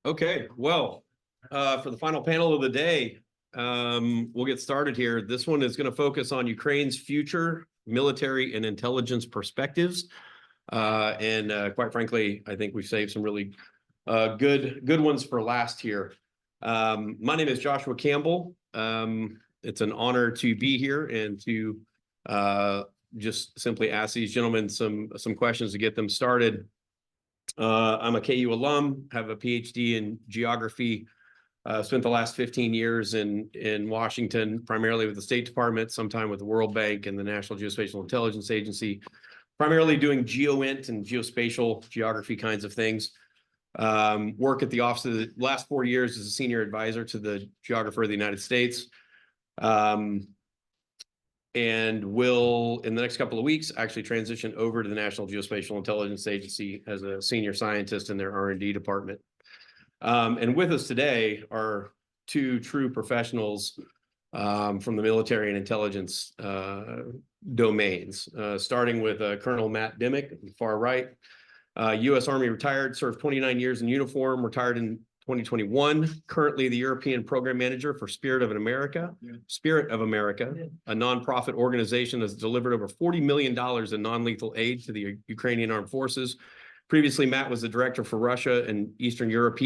Okay, well, for the final panel of the day, we'll get started here. This one is going to focus on Ukraine's future military and intelligence perspectives. Quite frankly, I think we've saved some really good ones for last here. My name is Joshua Campbell. It's an honor to be here and to just simply ask these gentlemen some questions to get them started. I'm a KU alum, have a PhD in geography, spent the last 15 years in Washington, primarily with the State Department, sometime with the World Bank and the National Geospatial Intelligence Agency, primarily doing geoint and geospatial geography kinds of things. Work at the office of the last 4 years as a senior advisor to the geographer of the United States. And will, in the next couple of weeks, actually transition over to the National Geospatial Intelligence Agency as a senior scientist in their R&D department. And with us today are two true professionals from the military and intelligence domains, starting with Colonel Matt Dimmick, far right, U.S. Army retired, served 29 years in uniform, retired in 2021, currently the European Program Manager for Spirit of America, a nonprofit organization that's delivered over $40 million in non-lethal aid to the Ukrainian armed forces. Previously, Matt was the director for Russia and Eastern Europe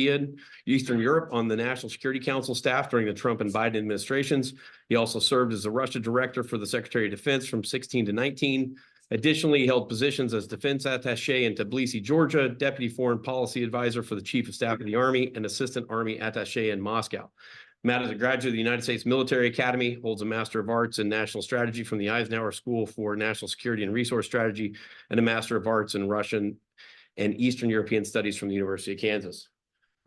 on the National Security Council staff during the Trump and Biden administrations. He also served as the Russia director for the Secretary of Defense from 16 to 19. Additionally, he held positions as defense attaché in Tbilisi, Georgia, deputy foreign policy advisor for the chief of staff of the Army, and assistant Army attaché in Moscow. Matt is a graduate of the United States Military Academy, holds a Master of Arts in National Strategy from the Eisenhower School for National Security and Resource Strategy, and a Master of Arts in Russian and Eastern European Studies from the University of Kansas.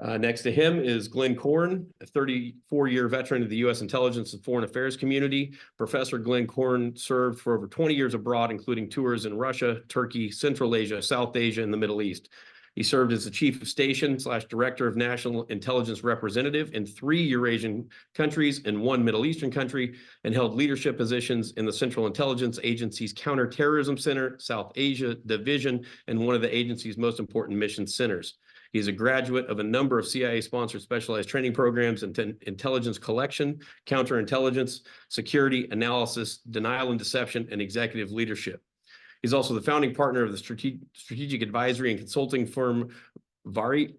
Next to him is Glenn Korn, a 34-year veteran of the U.S. intelligence and foreign affairs community. Professor Glenn Korn served for over 20 years abroad, including tours in Russia, Turkey, Central Asia, South Asia, and the Middle East. He served as the chief of station / director of national intelligence representative in 3 Eurasian countries and 1 Middle Eastern country, and held leadership positions in the Central Intelligence Agency's Counterterrorism Center, South Asia Division, and one of the agency's most important mission centers. He's a graduate of a number of CIA-sponsored specialized training programs in intelligence collection, counterintelligence, security analysis, denial and deception, and executive leadership. He's also the founding partner of the strategic advisory and consulting firm Varyag,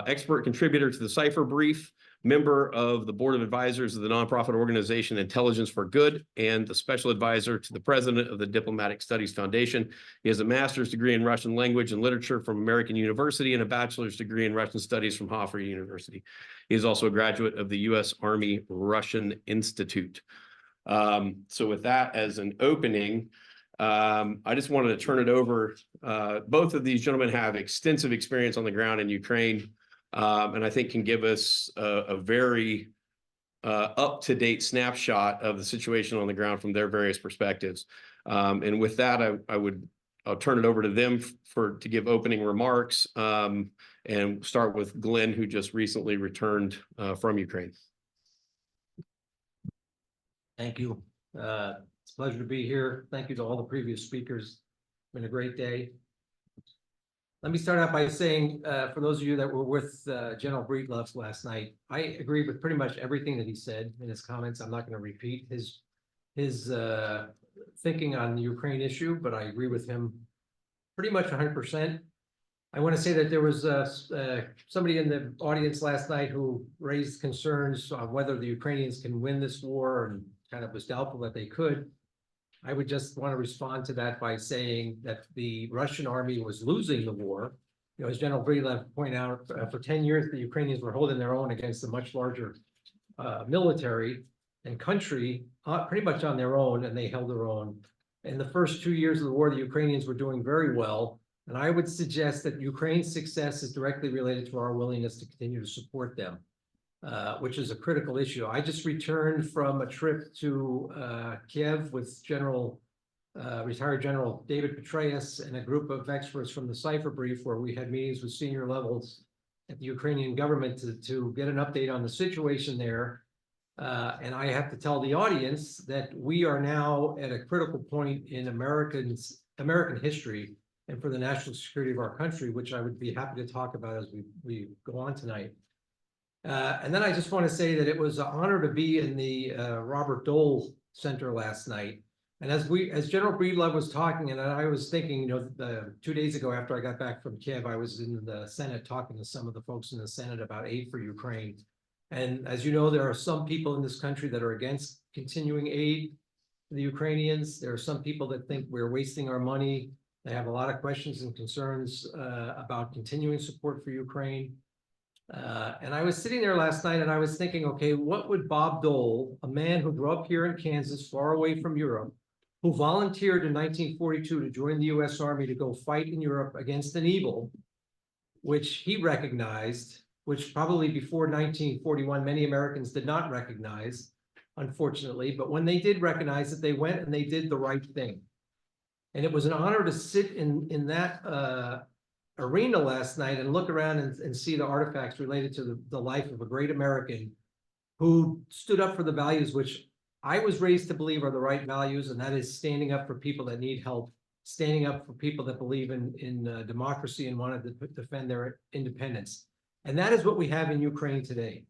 expert contributor to the Cipher Brief, member of the board of advisors of the nonprofit organization Intelligence for Good, and the special advisor to the president of the Diplomatic Studies Foundation. He has a master's degree in Russian language and literature from American University and a bachelor's degree in Russian studies from Hofstra University. He is also a graduate of the U.S. Army Russian Institute. So with that as an opening, I just wanted to turn it over. Both of these gentlemen have extensive experience on the ground in Ukraine, and I think can give us a very up-to-date snapshot of the situation on the ground from their various perspectives. And with that, I'll turn it over to them to give opening remarks, and start with Glenn, who just recently returned from Ukraine. Thank you. It's a pleasure to be here. Thank you to all the previous speakers. It's been a great day. Let me start out by saying, for those of you that were with General Breedlove last night, I agree with pretty much everything that he said in his comments. I'm not going to repeat his thinking on the Ukraine issue, but I agree with him pretty much 100%. I want to say that there was somebody in the audience last night who raised concerns on whether the Ukrainians can win this war and kind of was doubtful that they could. I would just want to respond to that by saying that the Russian army was losing the war. You know, as General Breedlove pointed out, for 10 years, the Ukrainians were holding their own against a much larger military and country, pretty much on their own, and they held their own. In the first 2 years of the war, the Ukrainians were doing very well. And I would suggest that Ukraine's success is directly related to our willingness to continue to support them, which is a critical issue. I just returned from a trip to Kiev with retired General David Petraeus and a group of experts from the Cipher Brief, where we had meetings with senior levels at the Ukrainian government to get an update on the situation there. And I have to tell the audience that we are now at a critical point in American history and for the national security of our country, which I would be happy to talk about as we go on tonight. And then I just want to say that it was an honor to be in the Robert Dole Center last night. And as General Breedlove was talking, and I was thinking, 2 days ago after I got back from Kiev, I was in the Senate talking to some of the folks in the Senate about aid for Ukraine. And as you know, there are some people in this country that are against continuing aid to the Ukrainians. There are some people that think we're wasting our money. They have a lot of questions and concerns about continuing support for Ukraine. And I was sitting there last night and I was thinking, okay, what would Bob Dole, a man who grew up here in Kansas, far away from Europe, who volunteered in 1942 to join the US Army to go fight in Europe against an evil, which he recognized, which probably before 1941, many Americans did not recognize, unfortunately, but when they did recognize it, they went and they did the right thing. And it was an honor to sit in that arena last night and look around and see the artifacts related to the life of a great American who stood up for the values which I was raised to believe are the right values, and that is standing up for people that need help, standing up for people that believe in democracy and wanted to defend their independence. And that is what we have in Ukraine today.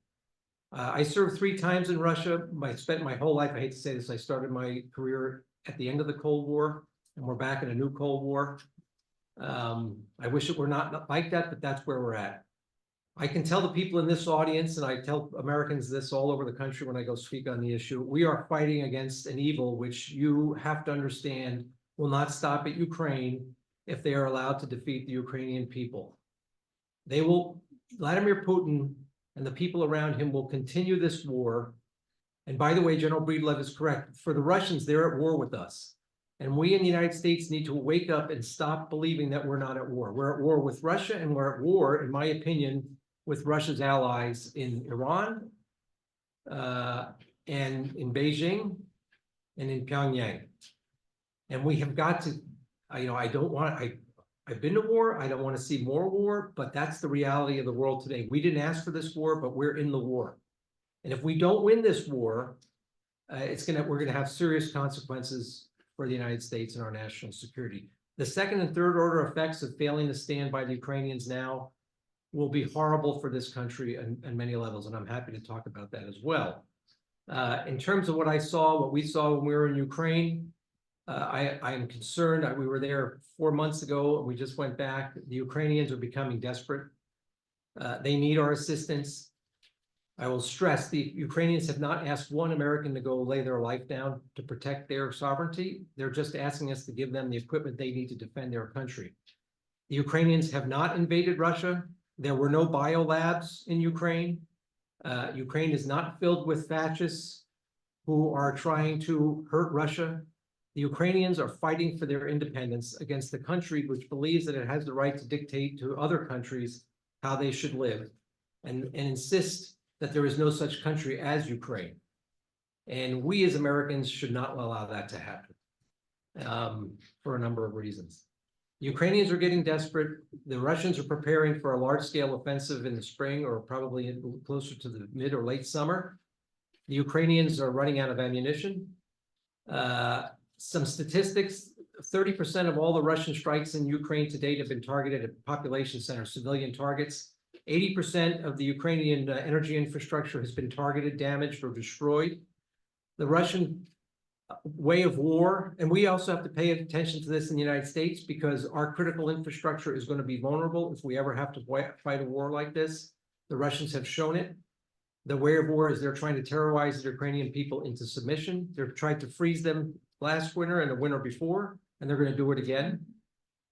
I served 3 times in Russia. I spent my whole life, I hate to say this, I started my career at the end of the Cold War, and we're back in a new Cold War. I wish it were not like that, but that's where we're at. I can tell the people in this audience, and I tell Americans this all over the country when I go speak on the issue, we are fighting against an evil which you have to understand will not stop at Ukraine if they are allowed to defeat the Ukrainian people. They will, Vladimir Putin and the people around him will continue this war. And by the way, General Breedlove is correct. For the Russians, they're at war with us. And we in the United States need to wake up and stop believing that we're not at war. We're at war with Russia, and we're at war, in my opinion, with Russia's allies in Iran, and in Beijing, and in Pyongyang. And we have got to, I've been to war, I don't want to see more war, but that's the reality of the world today. We didn't ask for this war, but we're in the war. And if we don't win this war, we're gonna have serious consequences for the United States and our national security. The second and third order effects of failing to stand by the Ukrainians now will be horrible for this country on many levels, and I'm happy to talk about that as well. In terms of what we saw when we were in Ukraine, I am concerned. We were there 4 months ago, and we just went back. The Ukrainians are becoming desperate. They need our assistance. I will stress the Ukrainians have not asked one American to go lay their life down to protect their sovereignty. They're just asking us to give them the equipment they need to defend their country. The Ukrainians have not invaded Russia. There were no biolabs in Ukraine. Ukraine is not filled with fascists who are trying to hurt Russia. The Ukrainians are fighting for their independence against the country which believes that it has the right to dictate to other countries how they should live and insist that there is no such country as Ukraine. And we as Americans should not allow that to happen for a number of reasons. The Ukrainians are getting desperate. The Russians are preparing for a large-scale offensive in the spring or probably closer to the mid or late summer. The Ukrainians are running out of ammunition. Some statistics, 30% of all the Russian strikes in Ukraine to date have been targeted at population centers, civilian targets. 80% of the Ukrainian energy infrastructure has been targeted, damaged, or destroyed. The Russian way of war, and we also have to pay attention to this in the United States because our critical infrastructure is going to be vulnerable if we ever have to fight a war like this. The Russians have shown it. The way of war is they're trying to terrorize the Ukrainian people into submission. They're trying to freeze them last winter and the winter before, and they're going to do it again.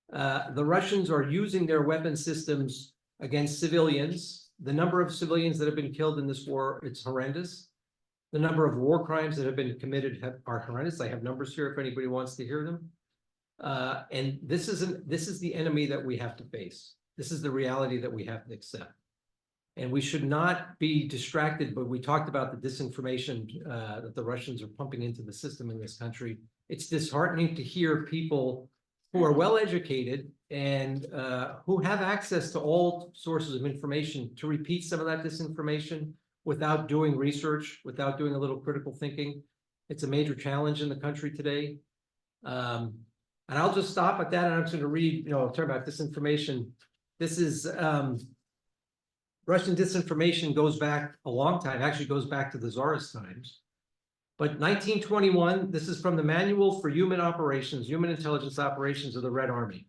The Russians are using their weapon systems against civilians. The number of civilians that have been killed in this war, it's horrendous. The number of war crimes that have been committed are horrendous. I have numbers here if anybody wants to hear them. And this is the enemy that we have to face. This is the reality that we have to accept. And we should not be distracted, but we talked about the disinformation that the Russians are pumping into the system in this country. It's disheartening to hear people who are well-educated and who have access to all sources of information to repeat some of that disinformation without doing research, without doing a little critical thinking. It's a major challenge in the country today. And I'll just stop at that, and I'm just gonna read, talk about disinformation. This is, Russian disinformation goes back a long time, actually goes back to the Tsarist times. But 1921, this is from the Manual for Human Operations, Human Intelligence Operations of the Red Army.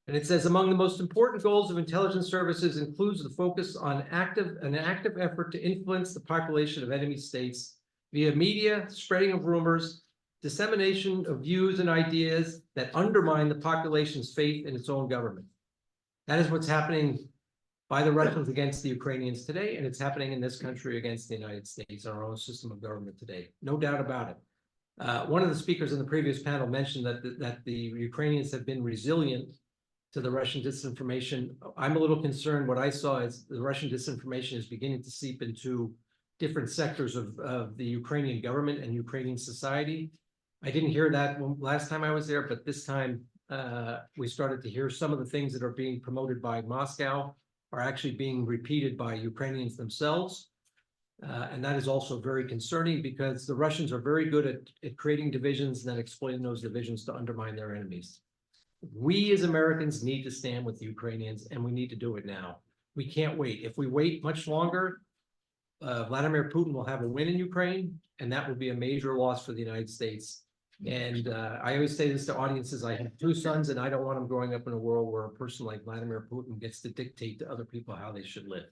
And it says, among the most important goals of intelligence services includes the focus on an active effort to influence the population of enemy states via media, spreading of rumors, dissemination of views and ideas that undermine the population's faith in its own government. That is what's happening by the Russians against the Ukrainians today, and it's happening in this country against the United States, our own system of government today. No doubt about it. One of the speakers in the previous panel mentioned that the Ukrainians have been resilient to the Russian disinformation. I'm a little concerned. What I saw is the Russian disinformation is beginning to seep into different sectors of the Ukrainian government and Ukrainian society. I didn't hear that last time I was there, but this time we started to hear some of the things that are being promoted by Moscow are actually being repeated by Ukrainians themselves. And that is also very concerning because the Russians are very good at creating divisions and then exploiting those divisions to undermine their enemies. We as Americans need to stand with the Ukrainians, and we need to do it now. We can't wait. If we wait much longer, Vladimir Putin will have a win in Ukraine, and that will be a major loss for the United States. And I always say this to audiences, I have 2 sons, and I don't want them growing up in a world where a person like Vladimir Putin gets to dictate to other people how they should live.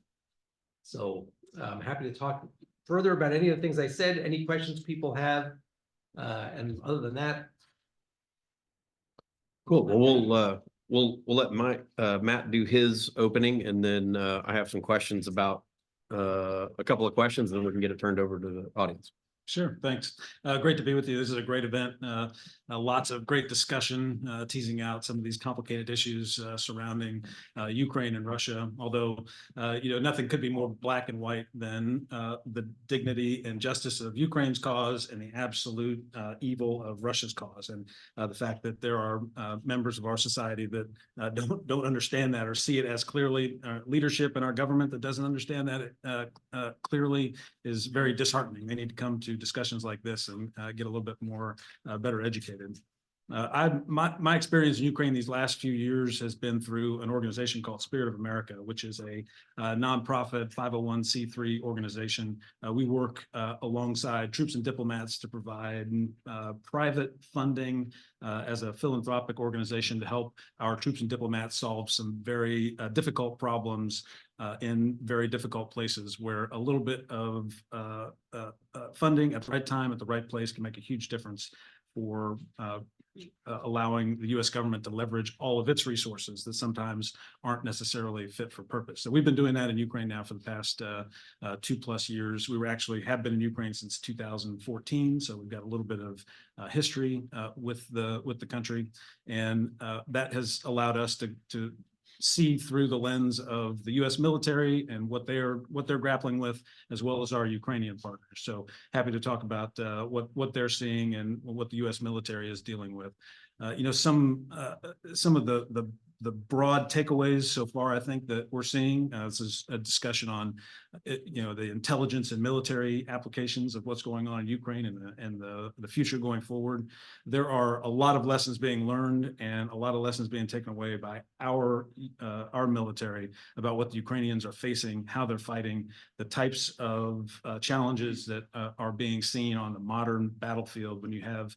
So I'm happy to talk further about any of the things I said, any questions people have. And other than that. Cool. Well, we'll let Matt do his opening, and then I have some questions about a couple of questions, and then we can get it turned over to the audience. Sure, thanks. Great to be with you. This is a great event. Lots of great discussion, teasing out some of these complicated issues surrounding Ukraine and Russia. Although, nothing could be more black and white than the dignity and justice of Ukraine's cause and the absolute evil of Russia's cause. And the fact that there are members of our society that don't understand that or see it as clearly. Leadership in our government that doesn't understand that clearly is very disheartening. They need to come to discussions like this and get a little bit more better educated. My experience in Ukraine these last few years has been through an organization called Spirit of America, which is a nonprofit 501c3 organization. We work alongside troops and diplomats to provide private funding as a philanthropic organization to help our troops and diplomats solve some very difficult problems in very difficult places where a little bit of funding at the right time, at the right place can make a huge difference for allowing the U.S. government to leverage all of its resources that sometimes aren't necessarily fit for purpose. So we've been doing that in Ukraine now for the past 2+ years. We have been in Ukraine since 2014, so we've got a little bit of history with the country, and that has allowed us to see through the lens of the U.S. military and what they're grappling with, as well as our Ukrainian partners. So happy to talk about what they're seeing and what the U.S. military is dealing with. Some of the broad takeaways so far, I think, that we're seeing. This is a discussion on, the intelligence and military applications of what's going on in Ukraine and the future going forward. There are a lot of lessons being learned and a lot of lessons being taken away by our military about what the Ukrainians are facing, how they're fighting, the types of challenges that are being seen on the modern battlefield when you have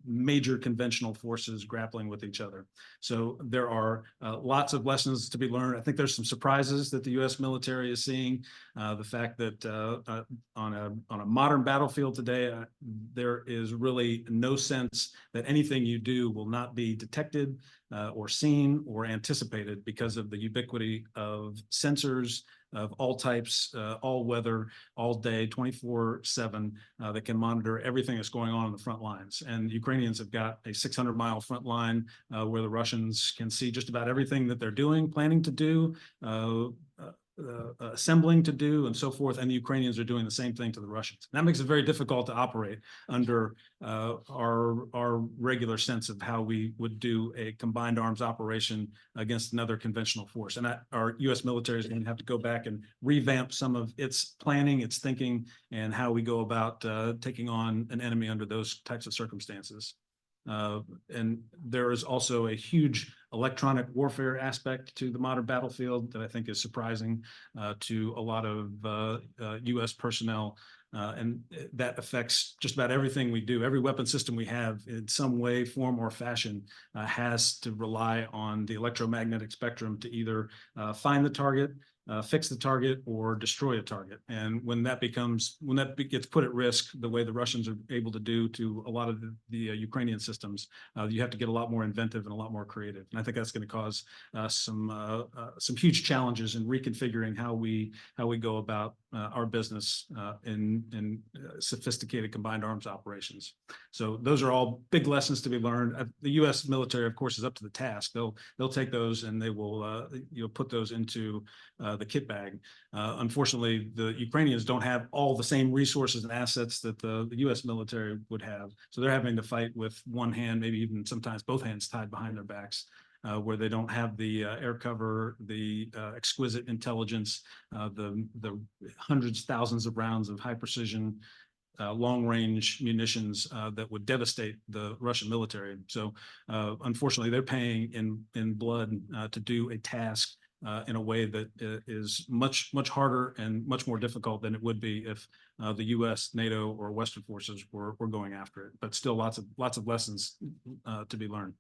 major conventional forces grappling with each other. So there are lots of lessons to be learned. I think there's some surprises that the U.S. military is seeing. The fact that on a modern battlefield today, there is really no sense that anything you do will not be detected or seen or anticipated because of the ubiquity of sensors of all types, all weather, all day, 24/7, that can monitor everything that's going on the front lines. And Ukrainians have got a 600-mile front line where the Russians can see just about everything that they're doing, planning to do, assembling to do, and so forth. And the Ukrainians are doing the same thing to the Russians. That makes it very difficult to operate under our regular sense of how we would do a combined arms operation against another conventional force. And our U.S. military is going to have to go back and revamp some of its planning, its thinking, and how we go about taking on an enemy under those types of circumstances. And there is also a huge electronic warfare aspect to the modern battlefield that I think is surprising to a lot of U.S. personnel. And that affects just about everything we do. Every weapon system we have in some way, form, or fashion has to rely on the electromagnetic spectrum to either find the target, fix the target, or destroy a target. And when that gets put at risk, the way the Russians are able to do to a lot of the Ukrainian systems, you have to get a lot more inventive and a lot more creative. And I think that's going to cause some huge challenges in reconfiguring how we go about our business in sophisticated combined arms operations. So those are all big lessons to be learned. The U.S. military, of course, is up to the task. They'll take those and they will put those into the kit bag. Unfortunately, the Ukrainians don't have all the same resources and assets that the U.S. military would have. So they're having to fight with one hand, maybe even sometimes both hands tied behind their backs. Where they don't have the air cover, the exquisite intelligence, the hundreds, thousands of rounds of high precision, long-range munitions that would devastate the Russian military. So unfortunately, they're paying in blood to do a task in a way that is much harder and much more difficult than it would be if the U.S., NATO, or Western forces were going after it. But still, lots of lessons to be learned.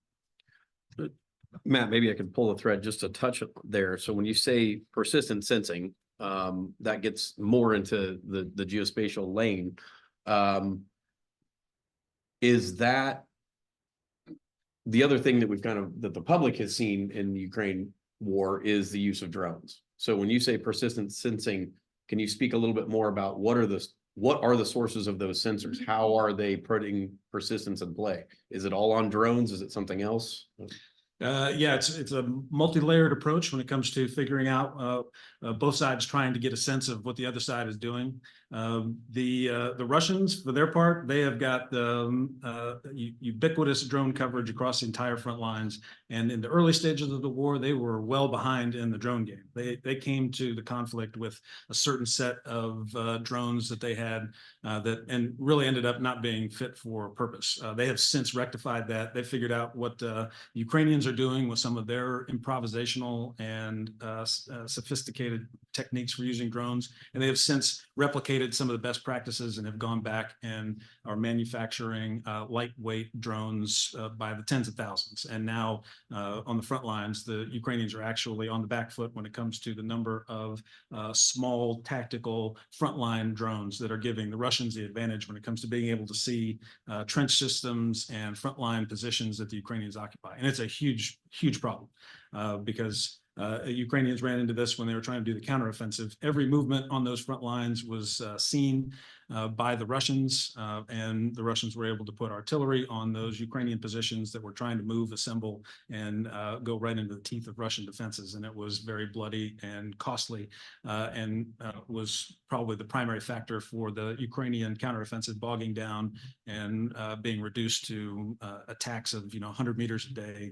Matt, maybe I could pull a thread just a touch there. So when you say persistent sensing, that gets more into the geospatial lane. Is that the other thing that that the public has seen in the Ukraine war is the use of drones? So when you say persistent sensing, can you speak a little bit more about what are the sources of those sensors? How are they putting persistence in play? Is it all on drones? Is it something else? Yeah, it's a multi-layered approach when it comes to figuring out both sides trying to get a sense of what the other side is doing. The Russians, for their part, they have got ubiquitous drone coverage across the entire front lines. And in the early stages of the war, they were well behind in the drone game. They came to the conflict with a certain set of drones that they had and really ended up not being fit for purpose. They have since rectified that. They figured out what Ukrainians are doing with some of their improvisational and sophisticated techniques for using drones, and they have since replicated some of the best practices and have gone back and are manufacturing lightweight drones by the tens of thousands. And now on the front lines, the Ukrainians are actually on the back foot when it comes to the number of small tactical frontline drones that are giving the Russians the advantage when it comes to being able to see trench systems and frontline positions that the Ukrainians occupy. And it's a huge problem because Ukrainians ran into this when they were trying to do the counteroffensive. Every movement on those front lines was seen by the Russians, and the Russians were able to put artillery on those Ukrainian positions that were trying to move, assemble, and go right into the teeth of Russian defenses. And it was very bloody and costly, and was probably the primary factor for the Ukrainian counteroffensive bogging down and being reduced to attacks of 100 meters a day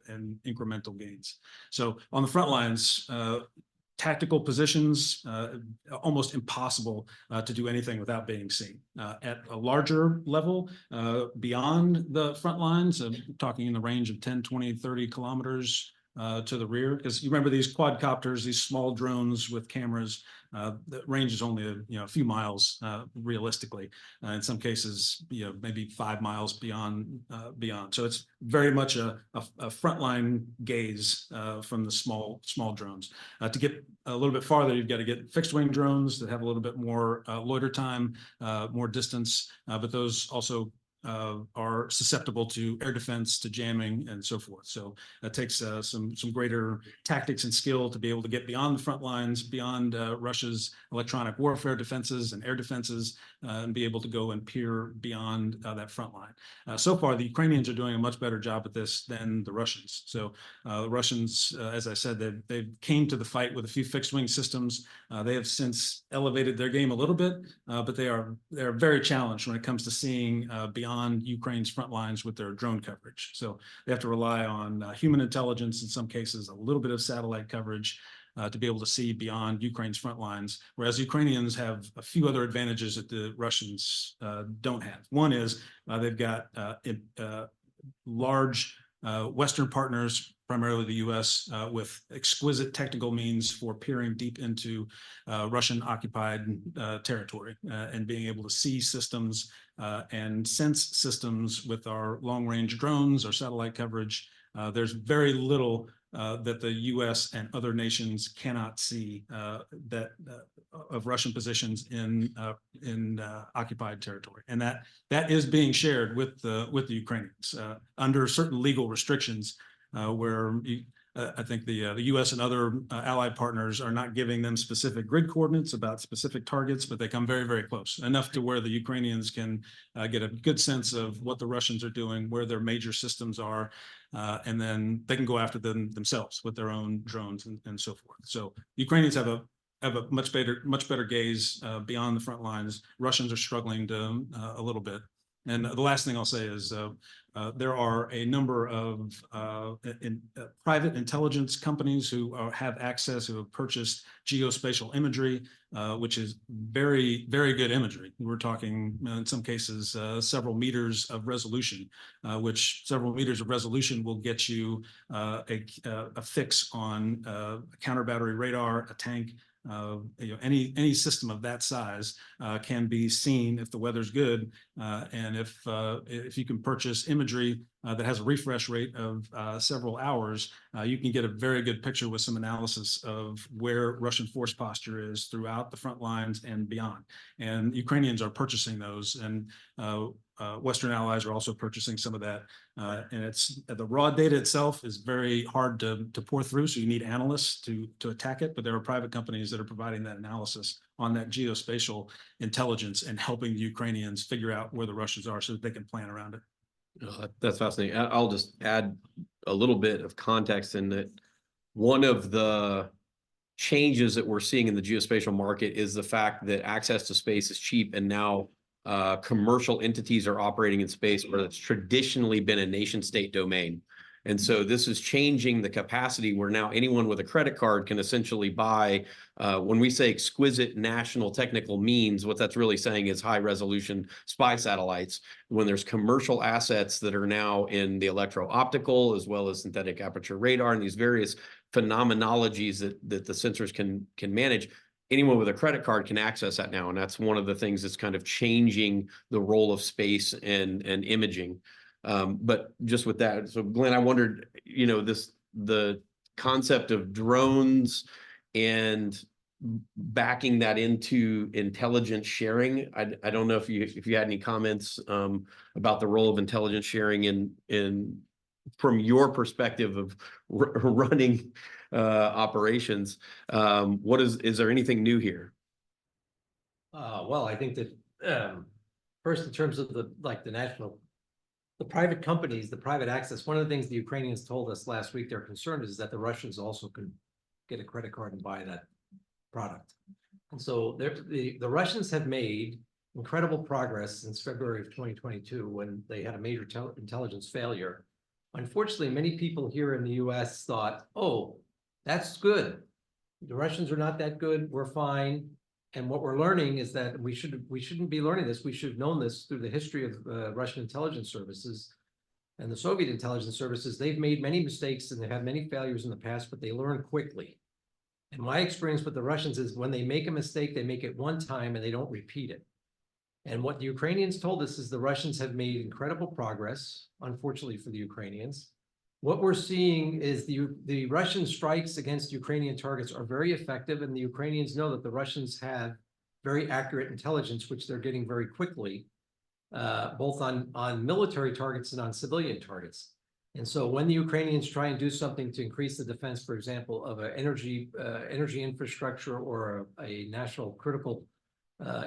and incremental gains. So on the front lines, tactical positions, almost impossible to do anything without being seen. At a larger level, beyond the front lines, talking in the range of 10, 20, 30 kilometers to the rear, because you remember these quadcopters, these small drones with cameras, the range is only a few miles realistically. In some cases, maybe 5 miles beyond. So it's very much a frontline gaze from the small drones. To get a little bit farther, you've got to get fixed wing drones that have a little bit more loiter time, more distance, but those also are susceptible to air defense, to jamming, and so forth. So that takes some greater tactics and skill to be able to get beyond the front lines, beyond Russia's electronic warfare defenses and air defenses, and be able to go and peer beyond that front line. So far, the Ukrainians are doing a much better job at this than the Russians. So the Russians, as I said, they came to the fight with a few fixed wing systems. They have since elevated their game a little bit, but they're very challenged when it comes to seeing beyond Ukraine's front lines with their drone coverage. So they have to rely on human intelligence, in some cases, a little bit of satellite coverage to be able to see beyond Ukraine's front lines, whereas Ukrainians have a few other advantages that the Russians don't have. One is they've got large Western partners, primarily the US, with exquisite technical means for peering deep into Russian occupied territory and being able to see systems and sense systems with our long range drones, our satellite coverage. There's very little that the U.S. and other nations cannot see of Russian positions in occupied territory, and that is being shared with the Ukrainians under certain legal restrictions, where I think the U.S. and other allied partners are not giving them specific grid coordinates about specific targets, but they come very, very close, enough to where the Ukrainians can get a good sense of what the Russians are doing, where their major systems are, and then they can go after them themselves with their own drones and so forth. So Ukrainians have a much better gaze beyond the front lines. Russians are struggling to a little bit. And the last thing I'll say is there are a number of private intelligence companies who have access, who have purchased geospatial imagery, which is very, very good imagery. We're talking in some cases several meters of resolution, which several meters of resolution will get you a fix on a counter battery radar, a tank. Any system of that size can be seen if the weather's good, and if you can purchase imagery that has a refresh rate of several hours, you can get a very good picture with some analysis of where Russian force posture is throughout the front lines and beyond. And Ukrainians are purchasing those, and Western allies are also purchasing some of that. And it's the raw data itself is very hard to pour through, so you need analysts to attack it. But there are private companies that are providing that analysis on that geospatial intelligence and helping the Ukrainians figure out where the Russians are so that they can plan around it. That's fascinating. I'll just add a little bit of context in that one of the changes that we're seeing in the geospatial market is the fact that access to space is cheap, and now commercial entities are operating in space where it's traditionally been a nation state domain. And so this is changing the capacity where now anyone with a credit card can essentially buy, when we say exquisite national technical means, what that's really saying is high resolution spy satellites. When there's commercial assets that are now in the electro-optical as well as synthetic aperture radar and these various phenomenologies that the sensors can manage, anyone with a credit card can access that now. And that's one of the things that's kind of changing the role of space and imaging. But just with that, so Glenn, I wondered, the concept of drones and backing that into intelligence sharing. I don't know if you had any comments about the role of intelligence sharing in from your perspective of running operations. Is there anything new here? Well, I think that first, in terms of the private companies, the private access, one of the things the Ukrainians told us last week they're concerned is that the Russians also could get a credit card and buy that product. And so the Russians have made incredible progress since February of 2022 when they had a major intelligence failure. Unfortunately, many people here in the US thought, oh, that's good. The Russians are not that good. We're fine. And what we're learning is that we shouldn't be learning this. We should have known this through the history of Russian intelligence services and the Soviet intelligence services. They've made many mistakes and they've had many failures in the past, but they learn quickly. And my experience with the Russians is when they make a mistake, they make it one time and they don't repeat it. And what the Ukrainians told us is the Russians have made incredible progress, unfortunately for the Ukrainians. What we're seeing is the Russian strikes against Ukrainian targets are very effective, and the Ukrainians know that the Russians have very accurate intelligence, which they're getting very quickly, both on military targets and on civilian targets. And so when the Ukrainians try and do something to increase the defense, for example, of an energy infrastructure or a national critical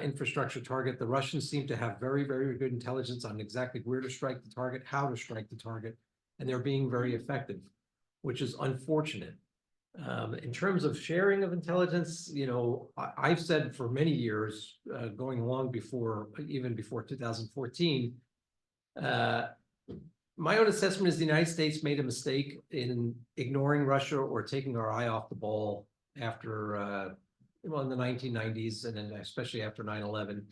infrastructure target, the Russians seem to have very, very good intelligence on exactly where to strike the target, how to strike the target, and they're being very effective, which is unfortunate. In terms of sharing of intelligence, I've said for many years, going along even before 2014, my own assessment is the United States made a mistake in ignoring Russia or taking our eye off the ball after, in the 1990s, and then especially after 9/11.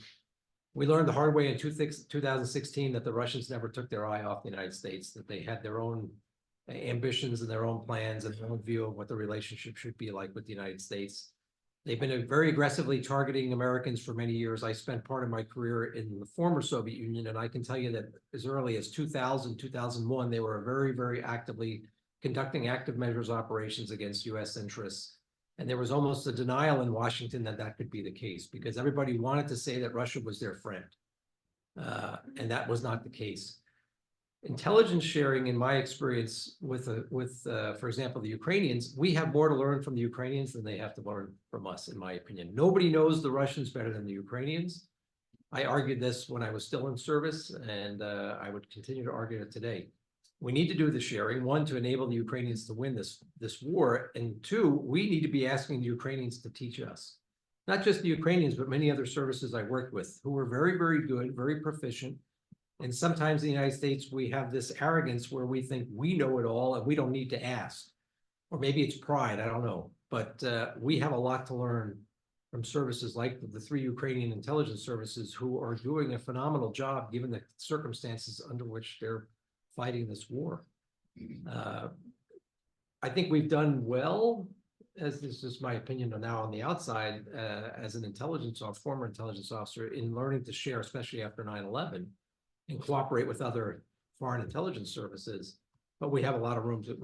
We learned the hard way in 2016 that the Russians never took their eye off the United States, that they had their own ambitions and their own plans and their own view of what the relationship should be like with the United States. They've been very aggressively targeting Americans for many years. I spent part of my career in the former Soviet Union, and I can tell you that as early as 2000, 2001, they were very, very actively conducting active measures operations against US interests. And there was almost a denial in Washington that that could be the case because everybody wanted to say that Russia was their friend. And that was not the case. Intelligence sharing, in my experience with for example, the Ukrainians, we have more to learn from the Ukrainians than they have to learn from us, in my opinion. Nobody knows the Russians better than the Ukrainians. I argued this when I was still in service, and I would continue to argue it today. We need to do the sharing, one, to enable the Ukrainians to win this war, and two, we need to be asking the Ukrainians to teach us. Not just the Ukrainians, but many other services I worked with who were very, very good, very proficient. And sometimes in the United States, we have this arrogance where we think we know it all and we don't need to ask. Or maybe it's pride, I don't know. But we have a lot to learn from services like the 3 Ukrainian intelligence services who are doing a phenomenal job given the circumstances under which they're fighting this war. I think we've done well, as this is my opinion now on the outside, as an former intelligence officer, in learning to share, especially after 9/11, and cooperate with other foreign intelligence services. But we have a lot of room to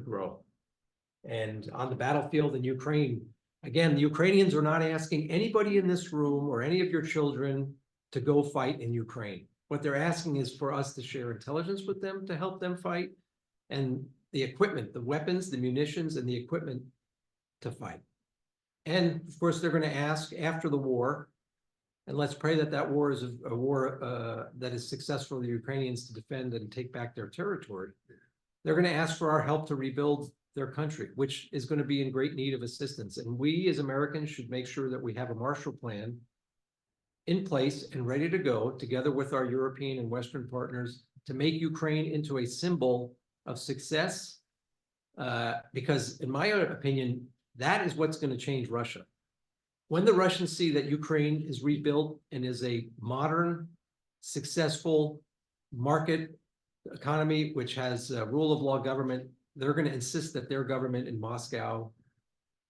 grow. And on the battlefield in Ukraine, again, the Ukrainians are not asking anybody in this room or any of your children to go fight in Ukraine. What they're asking is for us to share intelligence with them to help them fight, and the equipment, the weapons, the munitions, and the equipment to fight. And of course, they're going to ask after the war, and let's pray that that war is a war that is successful for the Ukrainians to defend and take back their territory. They're going to ask for our help to rebuild their country, which is going to be in great need of assistance. And we as Americans should make sure that we have a Marshall Plan in place and ready to go together with our European and Western partners to make Ukraine into a symbol of success. Because in my opinion, that is what's going to change Russia. When the Russians see that Ukraine is rebuilt and is a modern, successful market economy, which has a rule of law government, they're going to insist that their government in Moscow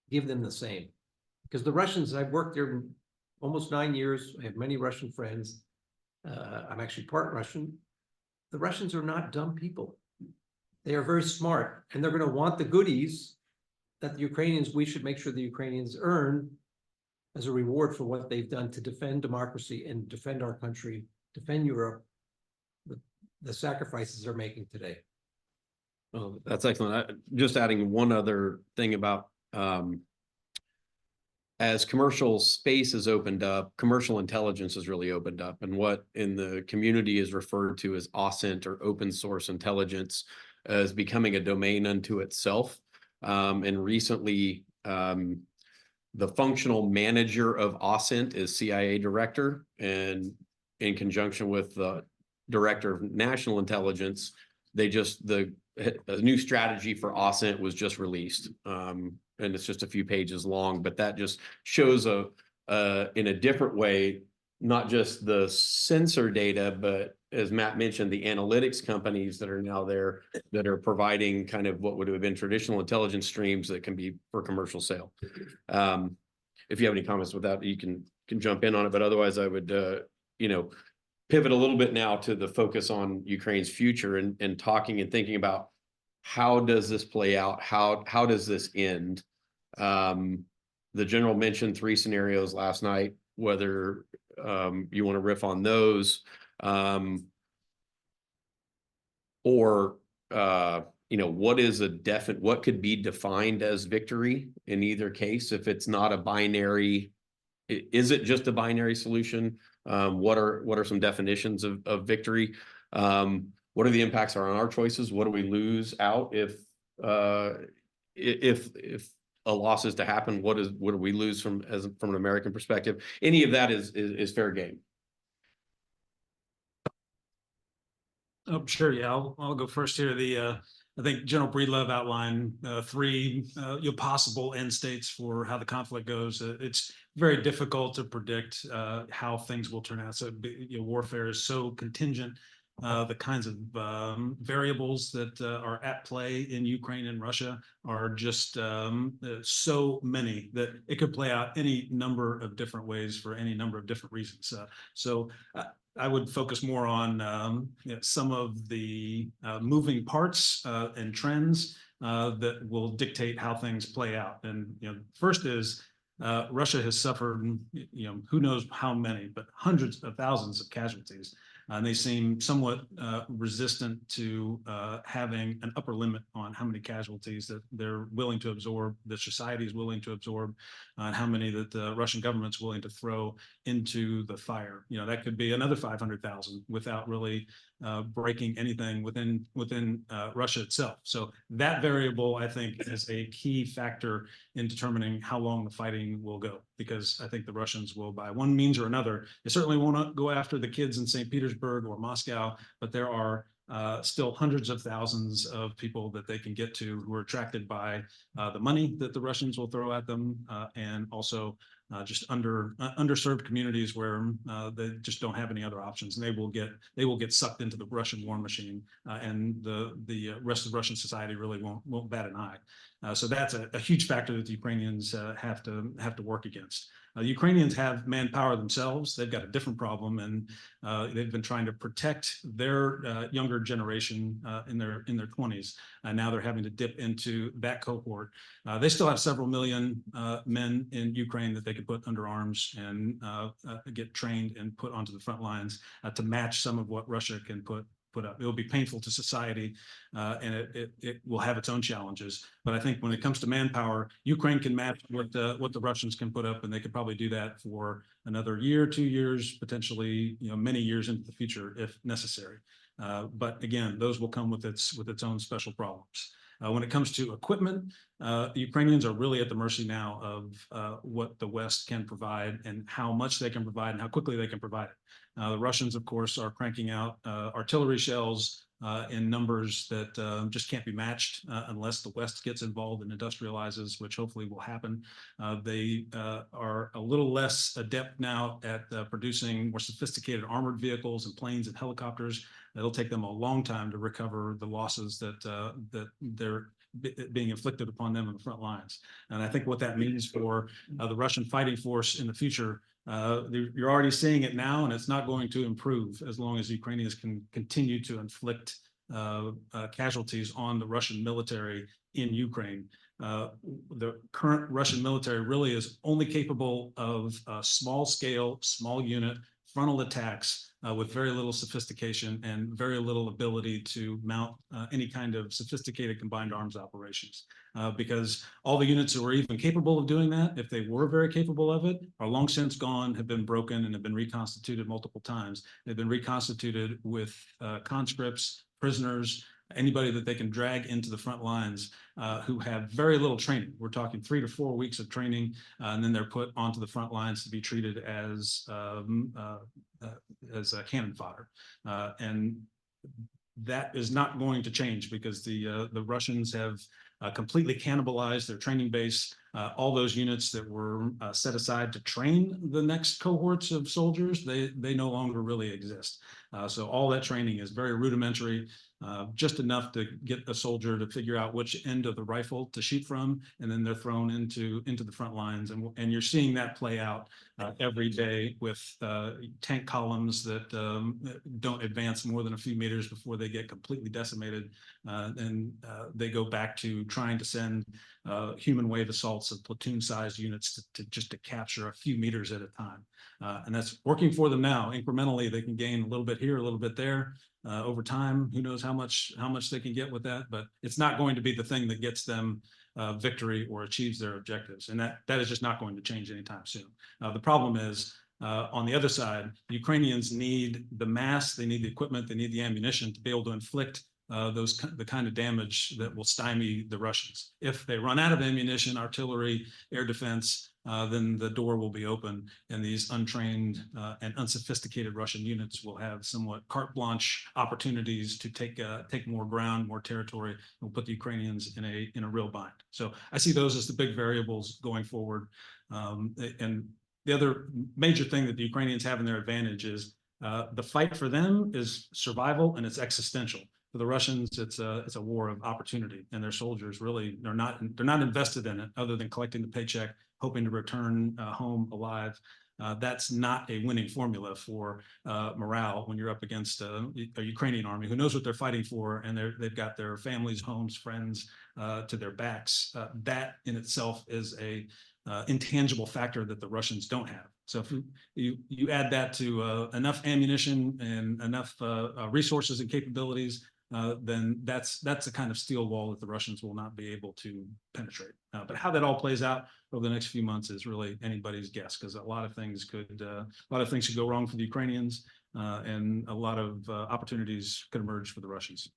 give them the same. Because the Russians, I've worked there almost 9 years. I have many Russian friends. I'm actually part Russian. The Russians are not dumb people. They are very smart, and they're going to want the goodies that the Ukrainians, we should make sure the Ukrainians earn as a reward for what they've done to defend democracy and defend our country, defend Europe, the sacrifices they're making today. Oh, that's excellent. Just adding one other thing about as commercial space has opened up, commercial intelligence has really opened up, and what in the community is referred to as OSINT or open source intelligence is becoming a domain unto itself. And recently, the functional manager of OSINT is CIA director, and in conjunction with the director of national intelligence, a new strategy for OSINT was just released. And it's just a few pages long, but that just shows in a different way, not just the sensor data, but as Matt mentioned, the analytics companies that are now there that are providing kind of what would have been traditional intelligence streams that can be for commercial sale. If you have any comments with that, you can jump in on it, but otherwise I would, pivot a little bit now to the focus on Ukraine's future and talking and thinking about how does this play out? How does this end? The general mentioned 3 scenarios last night, whether you want to riff on those, or what could be defined as victory in either case? If it's not a binary, is it just a binary solution? What are some definitions of victory? What are the impacts on our choices? What do we lose out if a loss is to happen? What do we lose from an American perspective? Any of that is fair game. Oh, sure. Yeah, I'll go first here. I think General Breedlove outlined three possible end states for how the conflict goes. It's very difficult to predict how things will turn out. So warfare is so contingent. The kinds of variables that are at play in Ukraine and Russia are just so many that it could play out any number of different ways for any number of different reasons. So I would focus more on some of the moving parts and trends that will dictate how things play out. And first is Russia has suffered, who knows how many, but hundreds of thousands of casualties. And they seem somewhat resistant to having an upper limit on how many casualties that they're willing to absorb, the society is willing to absorb, and how many that the Russian government's willing to throw into the fire. That could be another 500,000 without really breaking anything within Russia itself. So that variable, I think, is a key factor in determining how long the fighting will go, because I think the Russians will, by one means or another, they certainly won't go after the kids in St. Petersburg or Moscow, but there are still hundreds of thousands of people that they can get to who are attracted by the money that the Russians will throw at them, and also just underserved communities where they just don't have any other options, and they will get sucked into the Russian war machine, and the rest of Russian society really won't bat an eye. So that's a huge factor that the Ukrainians have to work against. The Ukrainians have manpower themselves. They've got a different problem, and they've been trying to protect their younger generation in their 20s. And now they're having to dip into that cohort. They still have several million men in Ukraine that they could put under arms and get trained and put onto the front lines to match some of what Russia can put up. It will be painful to society, and it will have its own challenges. But I think when it comes to manpower, Ukraine can match what the Russians can put up, and they could probably do that for another year, 2 years, potentially many years into the future if necessary. But again, those will come with its own special problems. When it comes to equipment, the Ukrainians are really at the mercy now of what the West can provide and how much they can provide and how quickly they can provide it. The Russians, of course, are cranking out artillery shells in numbers that just can't be matched unless the West gets involved and industrializes, which hopefully will happen. They are a little less adept now at producing more sophisticated armored vehicles and planes and helicopters. It'll take them a long time to recover the losses that they're being inflicted upon them on the front lines. And I think what that means for the Russian fighting force in the future, you're already seeing it now, and it's not going to improve as long as Ukrainians can continue to inflict casualties on the Russian military in Ukraine. The current Russian military really is only capable of small scale, small unit frontal attacks with very little sophistication and very little ability to mount any kind of sophisticated combined arms operations. Because all the units that were even capable of doing that, if they were very capable of it, are long since gone, have been broken, and have been reconstituted multiple times. They've been reconstituted with conscripts, prisoners, anybody that they can drag into the front lines who have very little training. We're talking 3 to 4 weeks of training, and then they're put onto the front lines to be treated as cannon fodder. And that is not going to change because the Russians have completely cannibalized their training base. All those units that were set aside to train the next cohorts of soldiers, they no longer really exist. So all that training is very rudimentary, just enough to get a soldier to figure out which end of the rifle to shoot from, and then they're thrown into the front lines. And you're seeing that play out every day with tank columns that don't advance more than a few meters before they get completely decimated. And they go back to trying to send human wave assaults of platoon-sized units to capture a few meters at a time. And that's working for them now. Incrementally, they can gain a little bit here, a little bit there. Over time, who knows how much they can get with that, but it's not going to be the thing that gets them victory or achieves their objectives. And that is just not going to change anytime soon. The problem is, on the other side, the Ukrainians need the mass, they need the equipment, they need the ammunition to be able to inflict the kind of damage that will stymie the Russians. If they run out of ammunition, artillery, air defense, then the door will be open, and these untrained and unsophisticated Russian units will have somewhat carte blanche opportunities to take more ground, more territory, and will put the Ukrainians in a real bind. So I see those as the big variables going forward. And the other major thing that the Ukrainians have in their advantage is the fight for them is survival and it's existential. For the Russians, it's a war of opportunity, and their soldiers really they're not invested in it other than collecting the paycheck, hoping to return home alive. That's not a winning formula for morale when you're up against a Ukrainian army who knows what they're fighting for, and they've got their families, homes, friends to their backs. That in itself is a intangible factor that the Russians don't have. So if you add that to enough ammunition and enough resources and capabilities, then that's the kind of steel wall that the Russians will not be able to penetrate. But how that all plays out over the next few months is really anybody's guess, because a lot of things could go wrong for the Ukrainians, and a lot of opportunities could emerge for the Russians.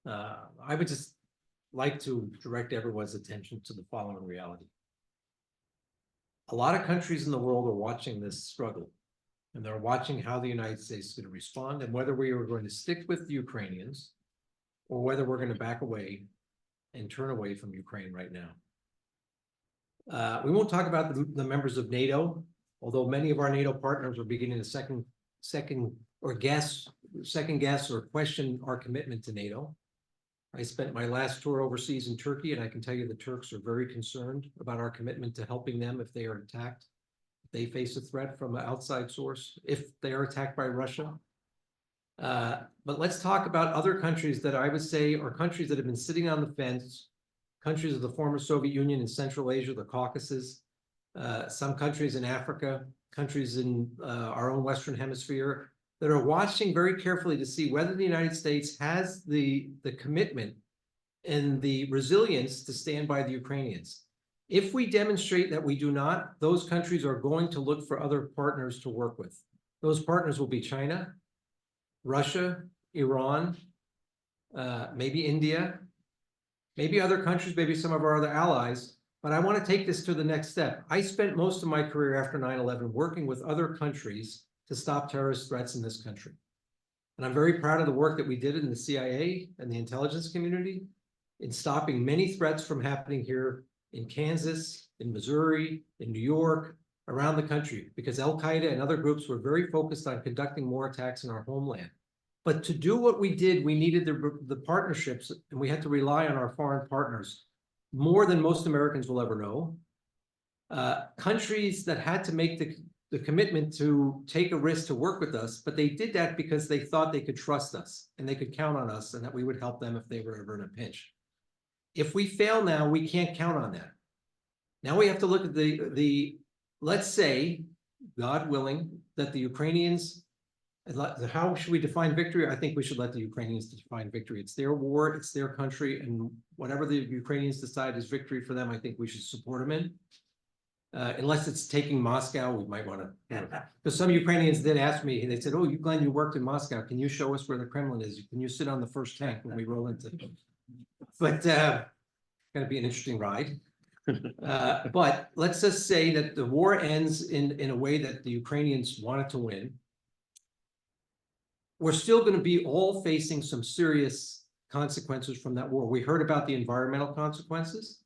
I would just like to direct everyone's attention to the following reality. A lot of countries in the world are watching this struggle, and they're watching how the United States is going to respond, and whether we are going to stick with the Ukrainians or whether we're going to back away and turn away from Ukraine right now. We won't talk about the members of NATO, although many of our NATO partners are beginning to second guess or question our commitment to NATO. I spent my last tour overseas in Turkey, and I can tell you the Turks are very concerned about our commitment to helping them if they are attacked. If they face a threat from an outside source, if they are attacked by Russia. But let's talk about other countries that I would say are countries that have been sitting on the fence, countries of the former Soviet Union in Central Asia, the Caucasus, some countries in Africa, countries in our own Western Hemisphere, that are watching very carefully to see whether the United States has the commitment and the resilience to stand by the Ukrainians. If we demonstrate that we do not, those countries are going to look for other partners to work with. Those partners will be China, Russia, Iran, maybe India, maybe other countries, maybe some of our other allies. But I want to take this to the next step. I spent most of my career after 9/11 working with other countries to stop terrorist threats in this country. And I'm very proud of the work that we did in the CIA and the intelligence community in stopping many threats from happening here in Kansas, in Missouri, in New York, around the country, because Al-Qaeda and other groups were very focused on conducting more attacks in our homeland. But to do what we did, we needed the partnerships, and we had to rely on our foreign partners more than most Americans will ever know. Countries that had to make the commitment to take a risk to work with us, but they did that because they thought they could trust us and they could count on us and that we would help them if they were ever in a pinch. If we fail now, we can't count on that. Now we have to look at let's say, God willing, that the Ukrainians, how should we define victory? I think we should let the Ukrainians define victory. It's their war, it's their country, and whatever the Ukrainians decide is victory for them, I think we should support them in. Unless it's taking Moscow, we might want to, because some Ukrainians did ask me, they said, oh, Glenn, you worked in Moscow. Can you show us where the Kremlin is? Can you sit on the first tank when we roll into it? But going to be an interesting ride. But let's just say that the war ends in a way that the Ukrainians wanted to win. We're still going to be all facing some serious consequences from that war. We heard about the environmental consequences.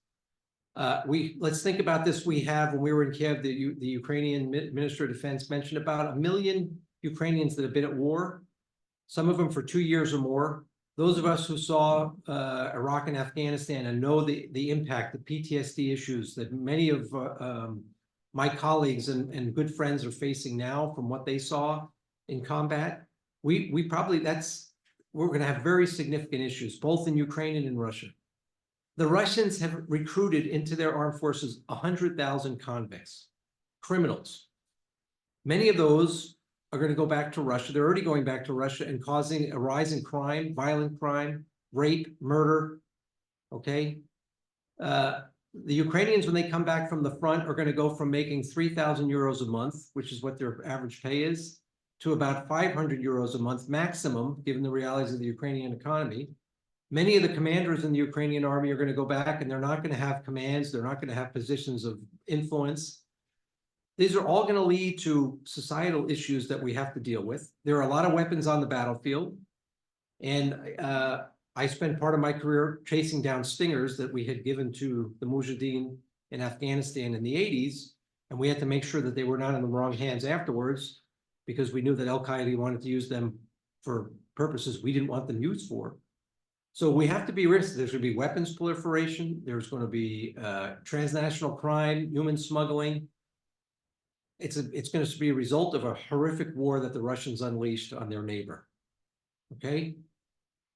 Let's think about this. When we were in Kiev, the Ukrainian Minister of Defense mentioned about 1 million Ukrainians that have been at war, some of them for 2 years or more. Those of us who saw Iraq and Afghanistan and know the impact, the PTSD issues that many of my colleagues and good friends are facing now from what they saw in combat, we're going to have very significant issues, both in Ukraine and in Russia. The Russians have recruited into their armed forces 100,000 convicts, criminals. Many of those are going to go back to Russia. They're already going back to Russia and causing a rise in crime, violent crime, rape, murder, okay? The Ukrainians, when they come back from the front, are going to go from making 3,000 euros a month, which is what their average pay is, to about 500 euros a month maximum, given the realities of the Ukrainian economy. Many of the commanders in the Ukrainian army are going to go back and they're not going to have commands. They're not going to have positions of influence. These are all going to lead to societal issues that we have to deal with. There are a lot of weapons on the battlefield. And I spent part of my career chasing down stingers that we had given to the Mujahideen in Afghanistan in the 80s. And we had to make sure that they were not in the wrong hands afterwards, because we knew that Al-Qaeda wanted to use them for purposes we didn't want them used for. So we have to be realistic. There's going to be weapons proliferation. There's going to be transnational crime, human smuggling. It's going to be a result of a horrific war that the Russians unleashed on their neighbor. Okay?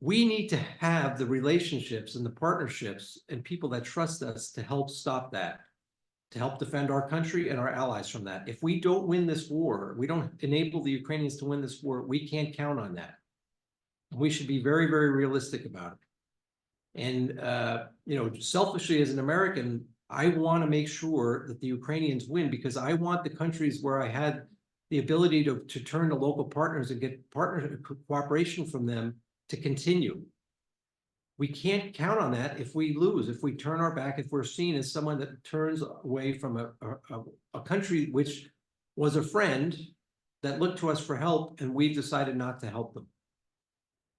We need to have the relationships and the partnerships and people that trust us to help stop that, to help defend our country and our allies from that. If we don't win this war, we don't enable the Ukrainians to win this war, we can't count on that. We should be very, very realistic about it. And, you know, selfishly as an American, I want to make sure that the Ukrainians win, because I want the countries where I had the ability to turn to local partners and get cooperation from them to continue. We can't count on that if we lose, if we turn our back, if we're seen as someone that turns away from a country which was a friend that looked to us for help, and we've decided not to help them.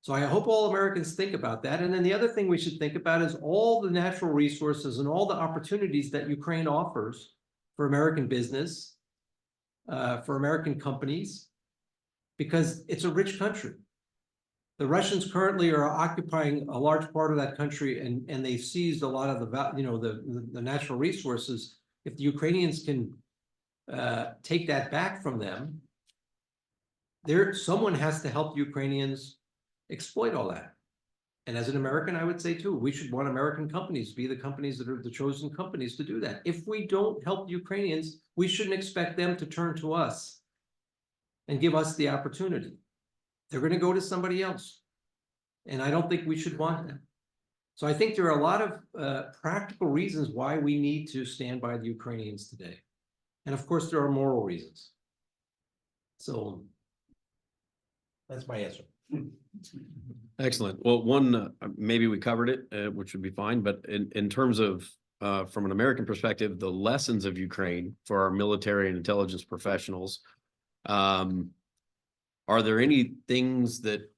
So I hope all Americans think about that. And then the other thing we should think about is all the natural resources and all the opportunities that Ukraine offers for American business, for American companies, because it's a rich country. The Russians currently are occupying a large part of that country, and they've seized a lot of the natural resources. If the Ukrainians can take that back from them, someone has to help Ukrainians exploit all that. And as an American, I would say too, we should want American companies to be the companies that are the chosen companies to do that. If we don't help Ukrainians, we shouldn't expect them to turn to us and give us the opportunity. They're going to go to somebody else. And I don't think we should want that. So I think there are a lot of practical reasons why we need to stand by the Ukrainians today. And of course, there are moral reasons. So that's my answer. Excellent. Well, one, maybe we covered it, which would be fine, but in terms of, from an American perspective, the lessons of Ukraine for our military and intelligence professionals, are there any things that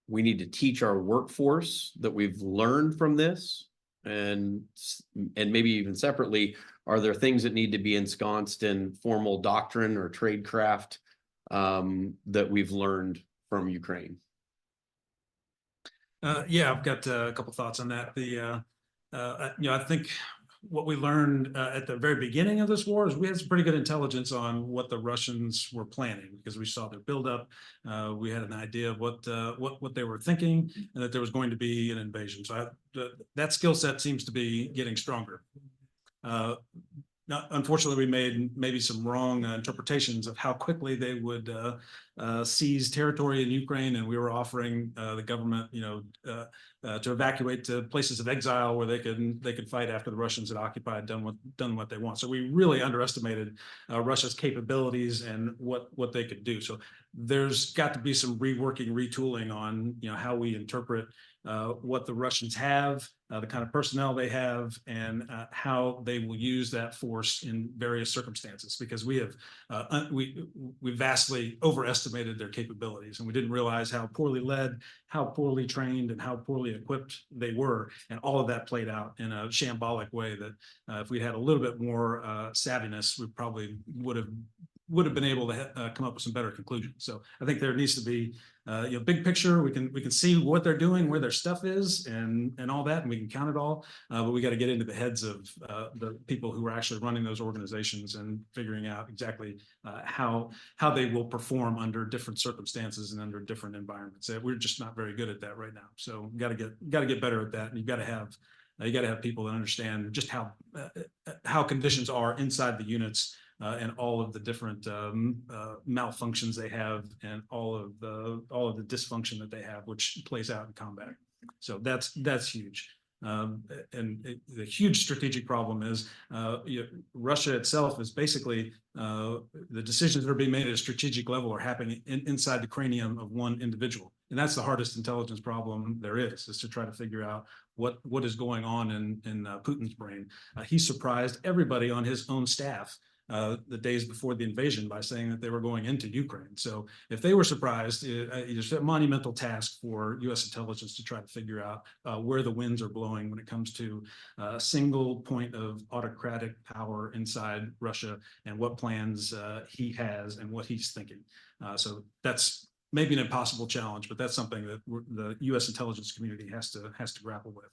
we need to teach our workforce that we've learned from this? And maybe even separately, are there things that need to be ensconced in formal doctrine or tradecraft that we've learned from Ukraine? Yeah, I've got a couple thoughts on that. I think what we learned at the very beginning of this war is we had some pretty good intelligence on what the Russians were planning, because we saw their buildup. We had an idea of what they were thinking, and that there was going to be an invasion. So that skill set seems to be getting stronger. Unfortunately, we made maybe some wrong interpretations of how quickly they would seize territory in Ukraine, and we were offering the government, to evacuate to places of exile where they could fight after the Russians had occupied, done what they want. So we really underestimated Russia's capabilities and what they could do. So there's got to be some reworking, retooling on how we interpret what the Russians have, the kind of personnel they have, and how they will use that force in various circumstances. Because we vastly overestimated their capabilities, and we didn't realize how poorly led, how poorly trained, and how poorly equipped they were. And all of that played out in a shambolic way that if we'd had a little bit more savviness, we probably would have been able to come up with some better conclusions. So I think there needs to be big picture. We can see what they're doing, where their stuff is, and all that, and we can count it all. But we got to get into the heads of the people who are actually running those organizations and figuring out exactly how they will perform under different circumstances and under different environments. We're just not very good at that right now. So got to get better at that, and you got to have people that understand just how conditions are inside the units. And all of the different malfunctions they have, and all of the dysfunction that they have, which plays out in combat. So that's huge. The huge strategic problem is Russia itself is basically the decisions that are being made at a strategic level are happening inside the cranium of one individual. And that's the hardest intelligence problem there is to try to figure out what is going on in Putin's brain. He surprised everybody on his own staff the days before the invasion by saying that they were going into Ukraine. So if they were surprised, it's a monumental task for U.S. intelligence to try to figure out where the winds are blowing when it comes to a single point of autocratic power inside Russia and what plans he has and what he's thinking. So that's maybe an impossible challenge, but that's something that the U.S. intelligence community has to grapple with.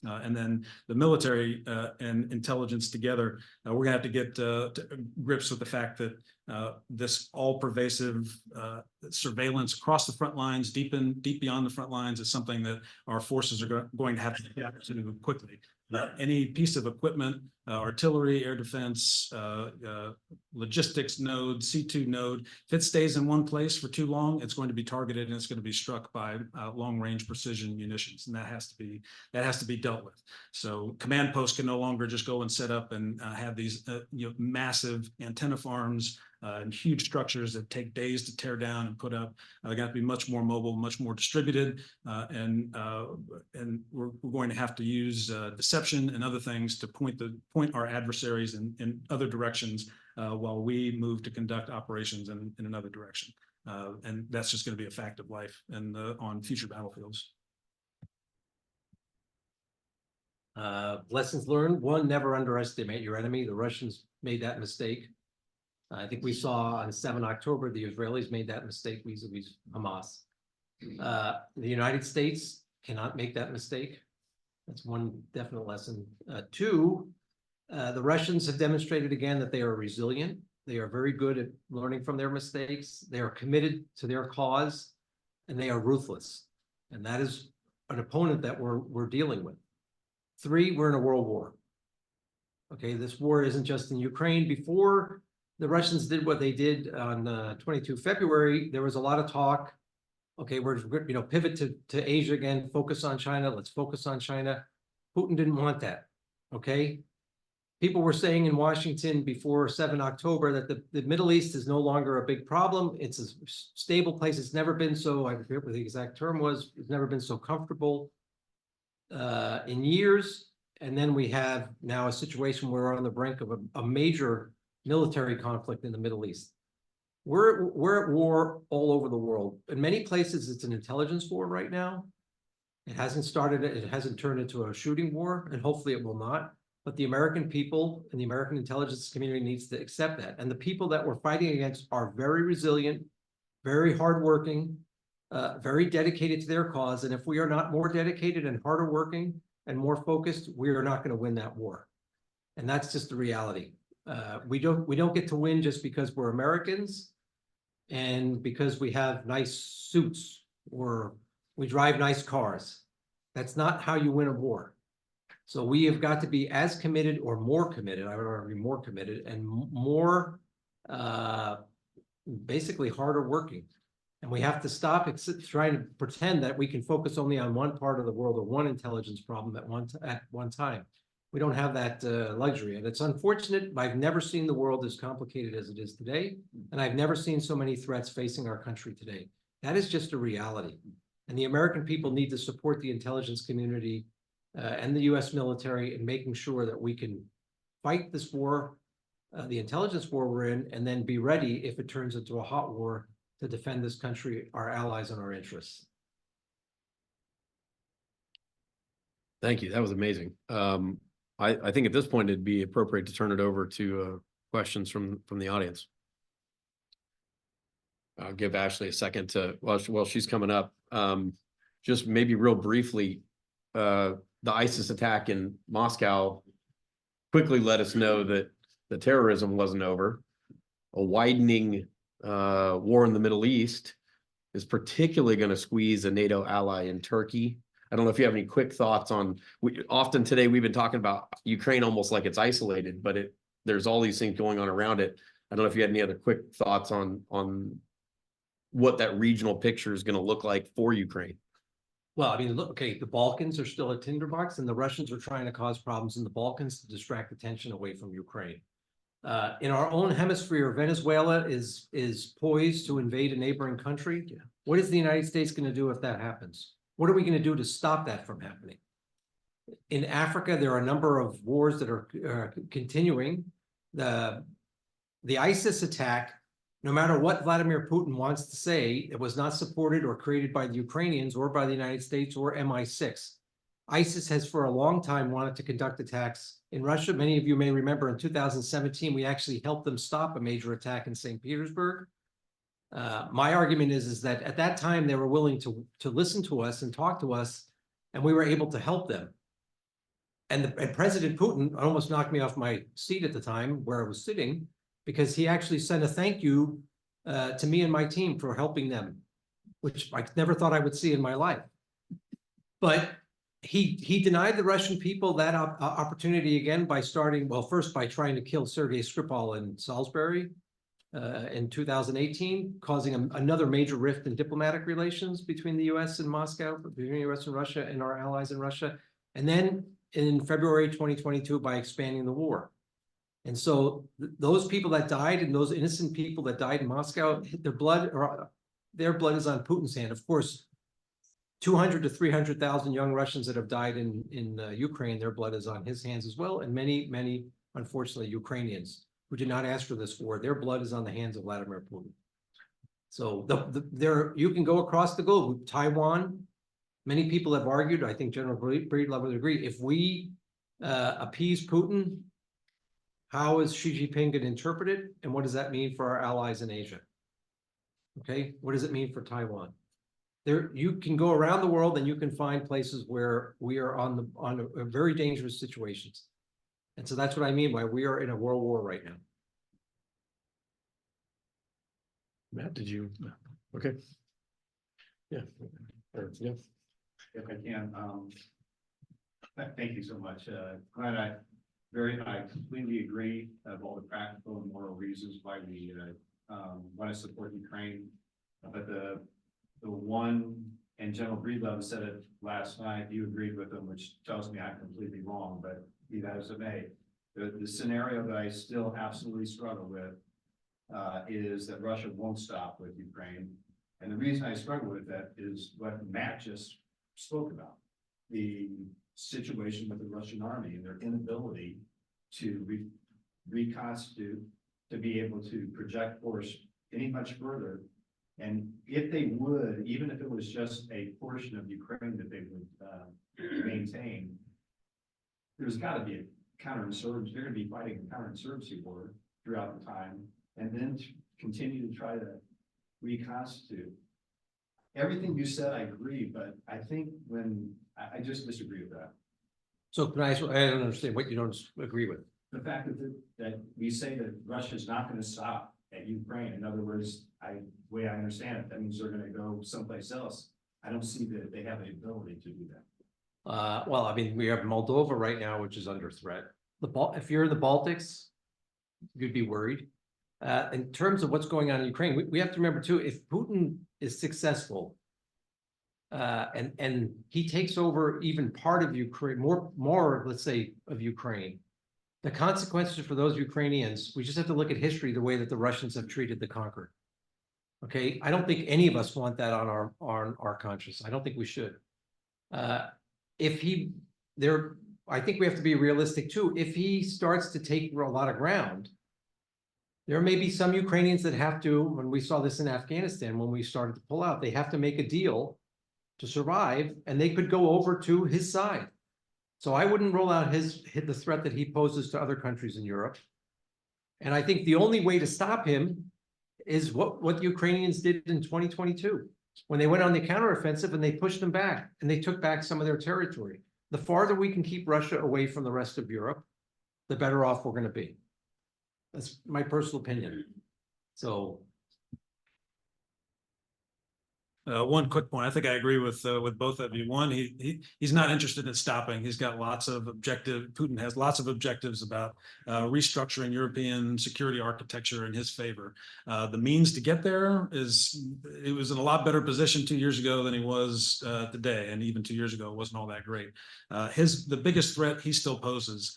And then the military and intelligence together, we're gonna have to get to grips with the fact that this all-pervasive surveillance across the front lines, deep beyond the front lines, is something that our forces are going to have to adapt to quickly. Any piece of equipment, artillery, air defense, logistics node, C2 node, if it stays in one place for too long, it's going to be targeted and it's going to be struck by long-range precision munitions, and that has to be dealt with. So command posts can no longer just go and set up and have these massive antenna farms and huge structures that take days to tear down and put up. They got to be much more mobile, much more distributed, and we're going to have to use deception and other things to point our adversaries in other directions while we move to conduct operations in another direction. And that's just going to be a fact of life and on future battlefields. Lessons learned: one, never underestimate your enemy. The Russians made that mistake. I think we saw on 7 October, the Israelis made that mistake vis-a-vis Hamas. The United States cannot make that mistake. That's one definite lesson. Two, the Russians have demonstrated again that they are resilient. They are very good at learning from their mistakes. They are committed to their cause, and they are ruthless. And that is an opponent that we're dealing with. Three, we're in a world war. Okay, this war isn't just in Ukraine. Before the Russians did what they did on 22 February, there was a lot of talk. Okay, we're pivot to Asia again, focus on China. Let's focus on China. Putin didn't want that. Okay, people were saying in Washington before 7 October that the Middle East is no longer a big problem. It's a stable place. It's never been so, I forget what the exact term was, it's never been so comfortable in years. And then we have now a situation where we're on the brink of a major military conflict in the Middle East. We're at war all over the world. In many places, it's an intelligence war right now. It hasn't turned into a shooting war, and hopefully it will not. But the American people and the American intelligence community needs to accept that. And the people that we're fighting against are very resilient, very hardworking, very dedicated to their cause. And if we are not more dedicated and harder working and more focused, we are not going to win that war. And that's just the reality. We don't get to win just because we're Americans and because we have nice suits or we drive nice cars. That's not how you win a war. So we have got to be as committed or more committed, I would argue more committed and more basically harder working. And we have to stop trying to pretend that we can focus only on one part of the world or one intelligence problem at one time. We don't have that luxury, and it's unfortunate. I've never seen the world as complicated as it is today, and I've never seen so many threats facing our country today. That is just a reality, and the American people need to support the intelligence community and the U.S. military in making sure that we can fight this war, the intelligence war we're in, and then be ready if it turns into a hot war to defend this country, our allies, and our interests. Thank you. That was amazing. I think at this point, it'd be appropriate to turn it over to questions from the audience. I'll give Ashley a second to, while she's coming up, just maybe real briefly, the ISIS attack in Moscow quickly let us know that the terrorism wasn't over. A widening war in the Middle East is particularly going to squeeze a NATO ally in Turkey. I don't know if you have any quick thoughts on, often today we've been talking about Ukraine almost like it's isolated, but there's all these things going on around it. I don't know if you had any other quick thoughts on what that regional picture is going to look like for Ukraine. Well, I mean, look, okay, the Balkans are still a tinderbox, and the Russians are trying to cause problems in the Balkans to distract attention away from Ukraine. In our own hemisphere, Venezuela is poised to invade a neighboring country. Yeah. What is the United States going to do if that happens? What are we going to do to stop that from happening? In Africa, there are a number of wars that are continuing. The ISIS attack, no matter what Vladimir Putin wants to say, it was not supported or created by the Ukrainians or by the United States or MI6. ISIS has for a long time wanted to conduct attacks in Russia. Many of you may remember in 2017, we actually helped them stop a major attack in St. Petersburg. My argument is that at that time, they were willing to listen to us and talk to us, and we were able to help them. And President Putin almost knocked me off my seat at the time where I was sitting, because he actually sent a thank you to me and my team for helping them, which I never thought I would see in my life. But he denied the Russian people that opportunity again by starting, well, first by trying to kill Sergei Skripal in Salisbury in 2018, causing another major rift in diplomatic relations between the US and Moscow, between the US and Russia and our allies in Russia. And then in February 2022 by expanding the war. And so those people that died and those innocent people that died in Moscow, their blood is on Putin's hand. Of course, 200 to 300,000 young Russians that have died in Ukraine, their blood is on his hands as well. And many, unfortunately, Ukrainians who did not ask for this war, their blood is on the hands of Vladimir Putin. So you can go across the globe. Taiwan, many people have argued, I think General Breedlove would agree, if we appease Putin, how is Xi Jinping going to interpret it? And what does that mean for our allies in Asia? Okay, what does it mean for Taiwan? You can go around the world and you can find places where we are on a very dangerous situations. And so that's what I mean by we are in a world war right now. Matt, did you? Okay. Yeah. Yeah. If I can, thank you so much. I completely agree of all the practical and moral reasons why we want to support Ukraine. But the one, and General Breedlove said it last night, you agreed with him, which tells me I'm completely wrong, but be that as it may. The scenario that I still absolutely struggle with is that Russia won't stop with Ukraine. And the reason I struggle with that is what Matt just spoke about. The situation with the Russian army and their inability to reconstitute, to be able to project force any much further. And if they would, even if it was just a portion of Ukraine that they would maintain, there's got to be a counterinsurgency. They're going to be fighting a counterinsurgency war throughout the time, and then continue to try to reconstitute. Everything you said, I agree, but I think I just disagree with that. So can I don't understand what you don't agree with. The fact that we say that Russia is not going to stop at Ukraine. In other words, the way I understand it, that means they're going to go someplace else. I don't see that they have the ability to do that. Well, I mean, we have Moldova right now, which is under threat. If you're in the Baltics, you'd be worried. In terms of what's going on in Ukraine, we have to remember too, if Putin is successful, and he takes over even part of Ukraine, more, let's say, of Ukraine, the consequences for those Ukrainians, we just have to look at history, the way that the Russians have treated the conquered. Okay, I don't think any of us want that on our conscience. I don't think we should. I think we have to be realistic too. If he starts to take a lot of ground, there may be some Ukrainians that have to, when we saw this in Afghanistan, when we started to pull out, they have to make a deal to survive, and they could go over to his side. So I wouldn't rule out the threat that he poses to other countries in Europe. And I think the only way to stop him is what the Ukrainians did in 2022, when they went on the counteroffensive and they pushed them back and they took back some of their territory. The farther we can keep Russia away from the rest of Europe, the better off we're going to be. That's my personal opinion. So. One quick point. I think I agree with both of you. One, he's not interested in stopping. He's got lots of Putin has lots of objectives about restructuring European security architecture in his favor. The means to get there he was in a lot better position 2 years ago than he was today, and even 2 years ago it wasn't all that great. The biggest threat he still poses,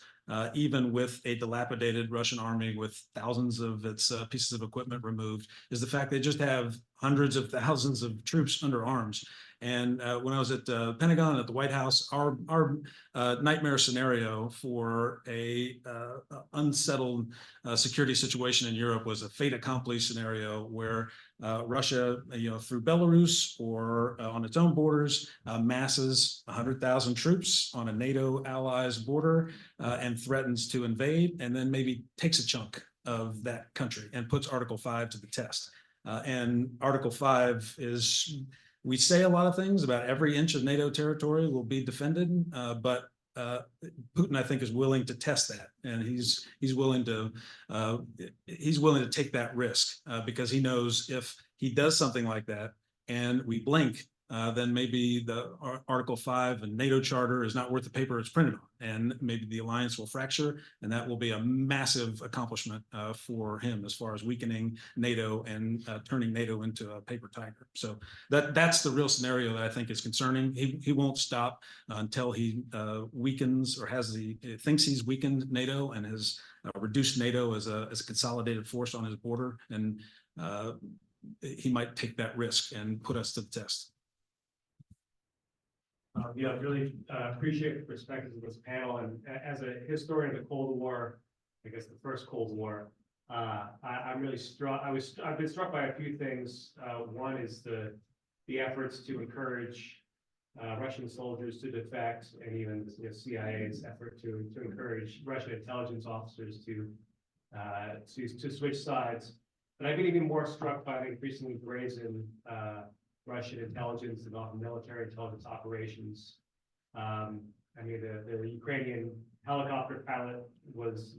even with a dilapidated Russian army with thousands of its pieces of equipment removed, is the fact they just have hundreds of thousands of troops under arms. And when I was at Pentagon at the White House, our nightmare scenario for a unsettled security situation in Europe was a fait accompli scenario where Russia, through Belarus or on its own borders, masses 100,000 troops on a NATO allies border and threatens to invade, and then maybe takes a chunk of that country and puts Article 5 to the test. And Article 5 is, we say a lot of things about every inch of NATO territory will be defended, but Putin, I think, is willing to test that, and he's willing to take that risk because he knows if he does something like that and we blink, then maybe the Article 5 and NATO charter is not worth the paper it's printed on, and maybe the alliance will fracture, and that will be a massive accomplishment for him as far as weakening NATO and turning NATO into a paper tiger. So that's the real scenario that I think is concerning. He won't stop until he weakens or thinks he's weakened NATO and has reduced NATO as a consolidated force on his border, and he might take that risk and put us to the test. Yeah, really appreciate the perspectives of this panel. And as a historian of the Cold War, I guess the first Cold War, I'm really struck. I've been struck by a few things. One is the efforts to encourage Russian soldiers to defect, and even CIA's effort to encourage Russian intelligence officers to switch sides. But I've been even more struck by the increasingly brazen Russian intelligence and often military intelligence operations. I mean, the Ukrainian helicopter pilot was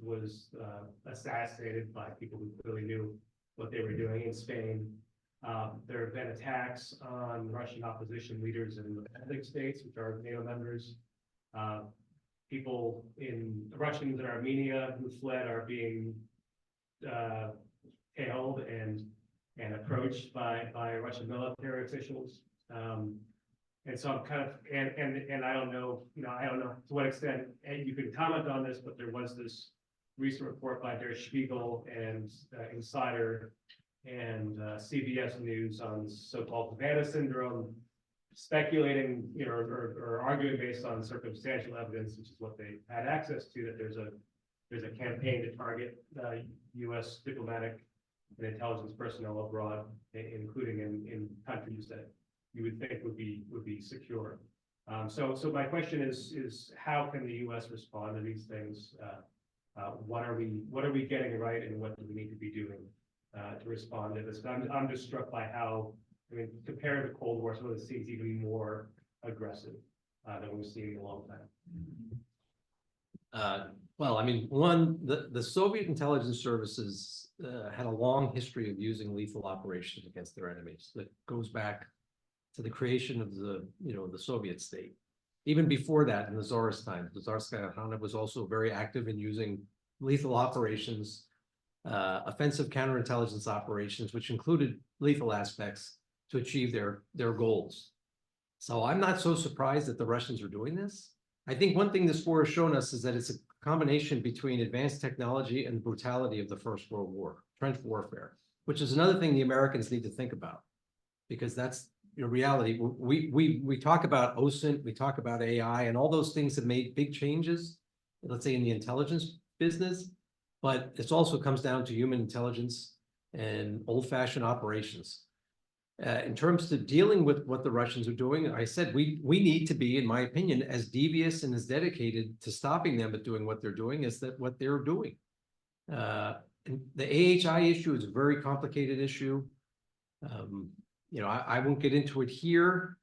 assassinated by people who clearly knew what they were doing in Spain. There have been attacks on Russian opposition leaders in the Baltic states, which are NATO members. Russians in Armenia who fled are being tailed and approached by Russian military officials. And so I'm kind of, and I don't know to what extent you can comment on this, but there was this recent report by Der Spiegel and Insider and CBS News on so-called Havana syndrome, speculating, or arguing based on circumstantial evidence, which is what they had access to, that there's a campaign to target U.S. diplomatic and intelligence personnel abroad, including in countries that you would think would be secure. So my question is how can the U.S. respond to these things? What are we getting right, and what do we need to be doing to respond to this? I'm just struck by how, compared to the Cold War, some of this seems even more aggressive than we've seen in a long time. Well, the Soviet intelligence services had a long history of using lethal operations against their enemies that goes back to the creation of the Soviet state. Even before that, in the Tsarist time, the Tsarskaya Khanate was also very active in using lethal operations, offensive counterintelligence operations, which included lethal aspects to achieve their goals. So I'm not so surprised that the Russians are doing this. I think one thing this war has shown us is that it's a combination between advanced technology and brutality of the First World War, trench warfare, which is another thing the Americans need to think about, because that's reality. We talk about OSINT, we talk about AI, and all those things have made big changes, let's say in the intelligence business, but it also comes down to human intelligence and old-fashioned operations. In terms of dealing with what the Russians are doing, I said we need to be, in my opinion, as devious and as dedicated to stopping them at doing what they're doing as that what they're doing. And the AHI issue is a very complicated issue. I won't get into it here.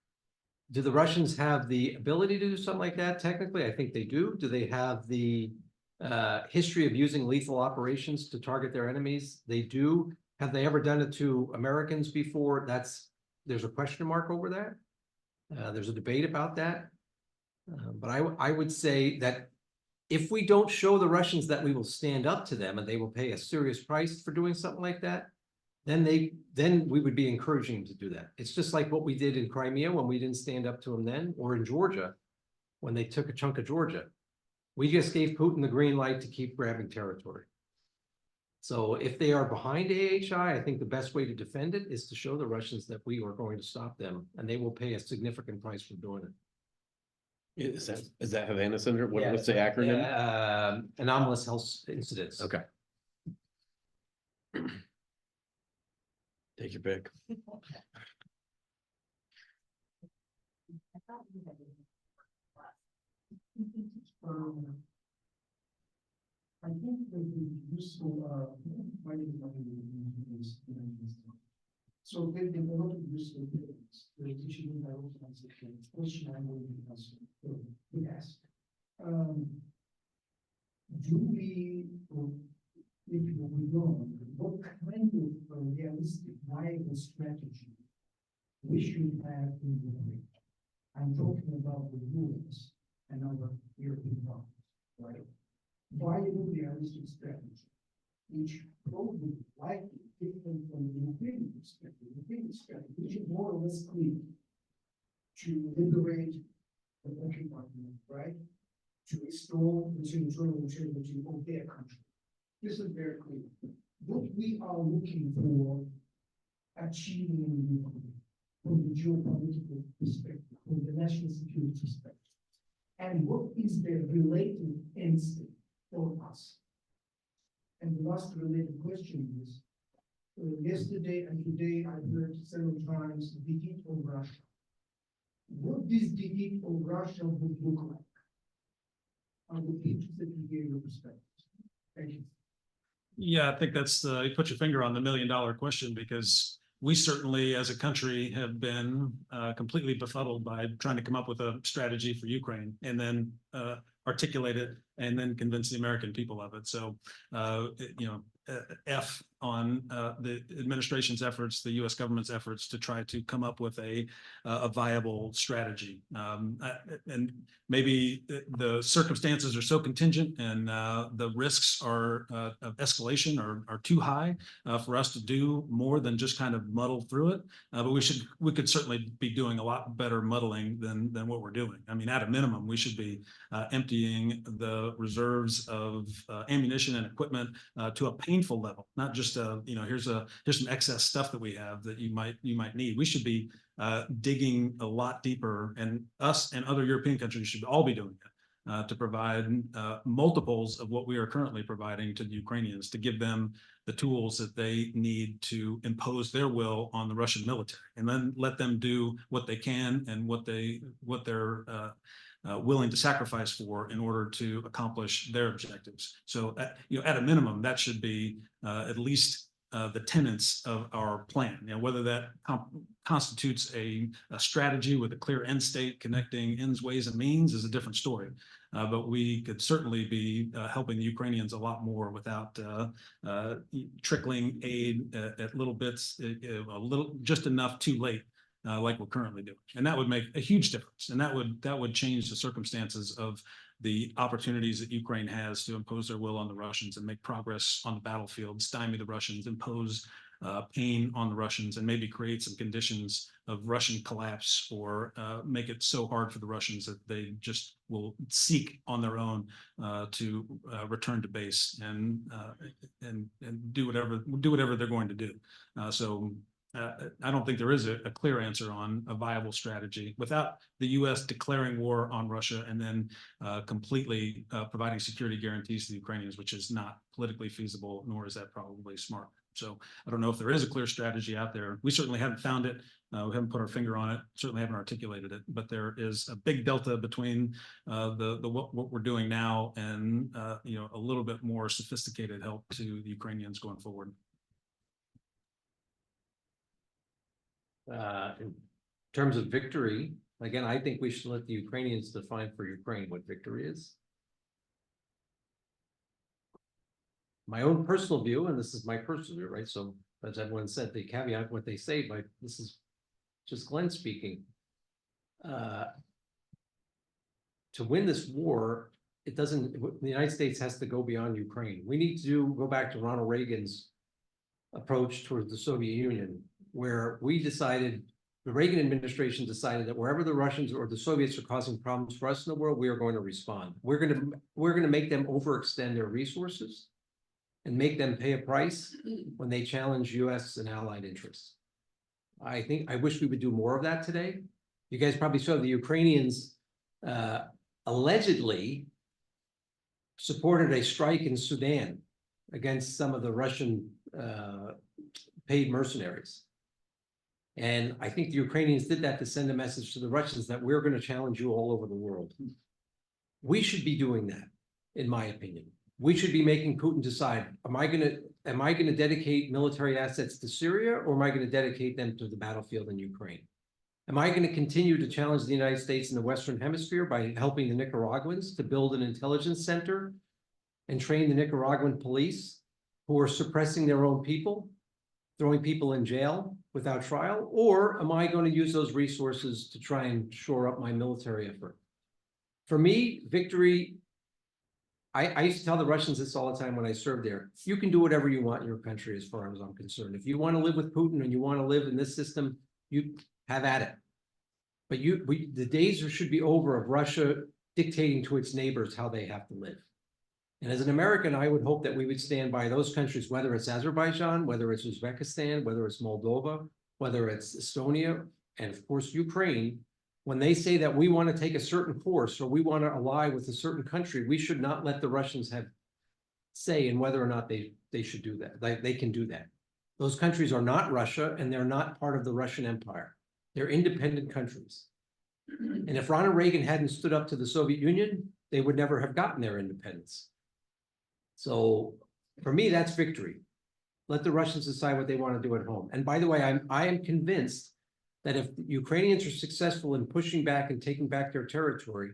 Do the Russians have the ability to do something like that? Technically, I think they do. Do they have the history of using lethal operations to target their enemies? They do. Have they ever done it to Americans before? That's there's a question mark over that. There's a debate about that. But I would say that if we don't show the Russians that we will stand up to them and they will pay a serious price for doing something like that, then we would be encouraging them to do that. It's just like what we did in Crimea when we didn't stand up to them then, or in Georgia, when they took a chunk of Georgia. We just gave Putin the green light to keep grabbing territory. So if they are behind AHI, I think the best way to defend it is to show the Russians that we are going to stop them, and they will pay a significant price for doing it. Is that Havana syndrome? What's the acronym? Anomalous health incidents. Okay. Take your pick. I think that the useful, so they develop useful things. The teaching development question I'm going to ask. Yes. Do we, if we don't, what kind of realistic viable strategy we should have in the way? I'm talking about the rules and our European partners, right? Viable realistic strategy, which probably likely different from the Ukrainian perspective. The Ukrainian strategy, which is more or less clear, to liberate the occupied, right? To restore the territorial integrity of their country. This is very clear. What we are looking for achieving in Ukraine from the geopolitical perspective, from the national security perspective, and what is the related instinct for us? And the last related question is, yesterday and today I heard several times the defeat of Russia. What this defeat of Russia would look like? I would be interested to hear your perspective. Thank you. Yeah, I think that's you put your finger on the $1 million question, because we certainly as a country have been completely befuddled by trying to come up with a strategy for Ukraine and then articulate it and then convince the American people of it. So, F on the administration's efforts, the U.S. government's efforts to try to come up with a viable strategy. And maybe the circumstances are so contingent and the risks are of escalation are too high for us to do more than just kind of muddle through it. But we could certainly be doing a lot better muddling than what we're doing. I mean, at a minimum, we should be emptying the reserves of ammunition and equipment to a painful level, not just here's some excess stuff that we have that you might need. We should be digging a lot deeper, and us and other European countries should all be doing it to provide multiples of what we are currently providing to the Ukrainians, to give them the tools that they need to impose their will on the Russian military, and then let them do what they can and what they're willing to sacrifice for in order to accomplish their objectives. So, at a minimum, that should be at least the tenets of our plan. Whether that constitutes a strategy with a clear end state connecting ends, ways, and means is a different story. But we could certainly be helping the Ukrainians a lot more without trickling aid at little bits, just enough too late. Like we're currently doing, and that would make a huge difference, and that would change the circumstances of the opportunities that Ukraine has to impose their will on the Russians and make progress on the battlefield, stymie the Russians, impose pain on the Russians, and maybe create some conditions of Russian collapse, or make it so hard for the Russians that they just will seek on their own to return to base and do whatever they're going to do. I don't think there is a clear answer on a viable strategy without the U.S. declaring war on Russia and then completely providing security guarantees to the Ukrainians, which is not politically feasible, nor is that probably smart. So I don't know if there is a clear strategy out there. We certainly haven't found it. We haven't put our finger on it. Certainly haven't articulated it. But there is a big delta between what we're doing now and a little bit more sophisticated help to the Ukrainians going forward. In terms of victory, again, I think we should let the Ukrainians define for Ukraine what victory is. My own personal view, and this is my personal view, right? So as everyone said, they caveat what they say, but this is just Glenn speaking. To win this war, it doesn't, the United States has to go beyond Ukraine. We need to go back to Ronald Reagan's approach towards the Soviet Union, where we decided, the Reagan administration decided that wherever the Russians or the Soviets are causing problems for us in the world, we are going to respond. We're going to make them overextend their resources and make them pay a price when they challenge US and allied interests. I wish we would do more of that today. You guys probably saw the Ukrainians allegedly supported a strike in Sudan against some of the Russian paid mercenaries. And I think the Ukrainians did that to send a message to the Russians that we're going to challenge you all over the world. We should be doing that, in my opinion. We should be making Putin decide, am I going to dedicate military assets to Syria, or am I going to dedicate them to the battlefield in Ukraine? Am I going to continue to challenge the United States in the Western Hemisphere by helping the Nicaraguans to build an intelligence center and train the Nicaraguan police who are suppressing their own people, throwing people in jail without trial? Or am I going to use those resources to try and shore up my military effort? For me, victory, I used to tell the Russians this all the time when I served there. You can do whatever you want in your country as far as I'm concerned. If you want to live with Putin and you want to live in this system, you have at it. But the days should be over of Russia dictating to its neighbors how they have to live. And as an American, I would hope that we would stand by those countries, whether it's Azerbaijan, whether it's Uzbekistan, whether it's Moldova, whether it's Estonia, and of course, Ukraine. When they say that we want to take a certain course or we want to ally with a certain country, we should not let the Russians have say in whether or not they should do that. They can do that. Those countries are not Russia, and they're not part of the Russian Empire. They're independent countries. And if Ronald Reagan hadn't stood up to the Soviet Union, they would never have gotten their independence. So for me, that's victory. Let the Russians decide what they want to do at home. And by the way, I am convinced that if the Ukrainians are successful in pushing back and taking back their territory,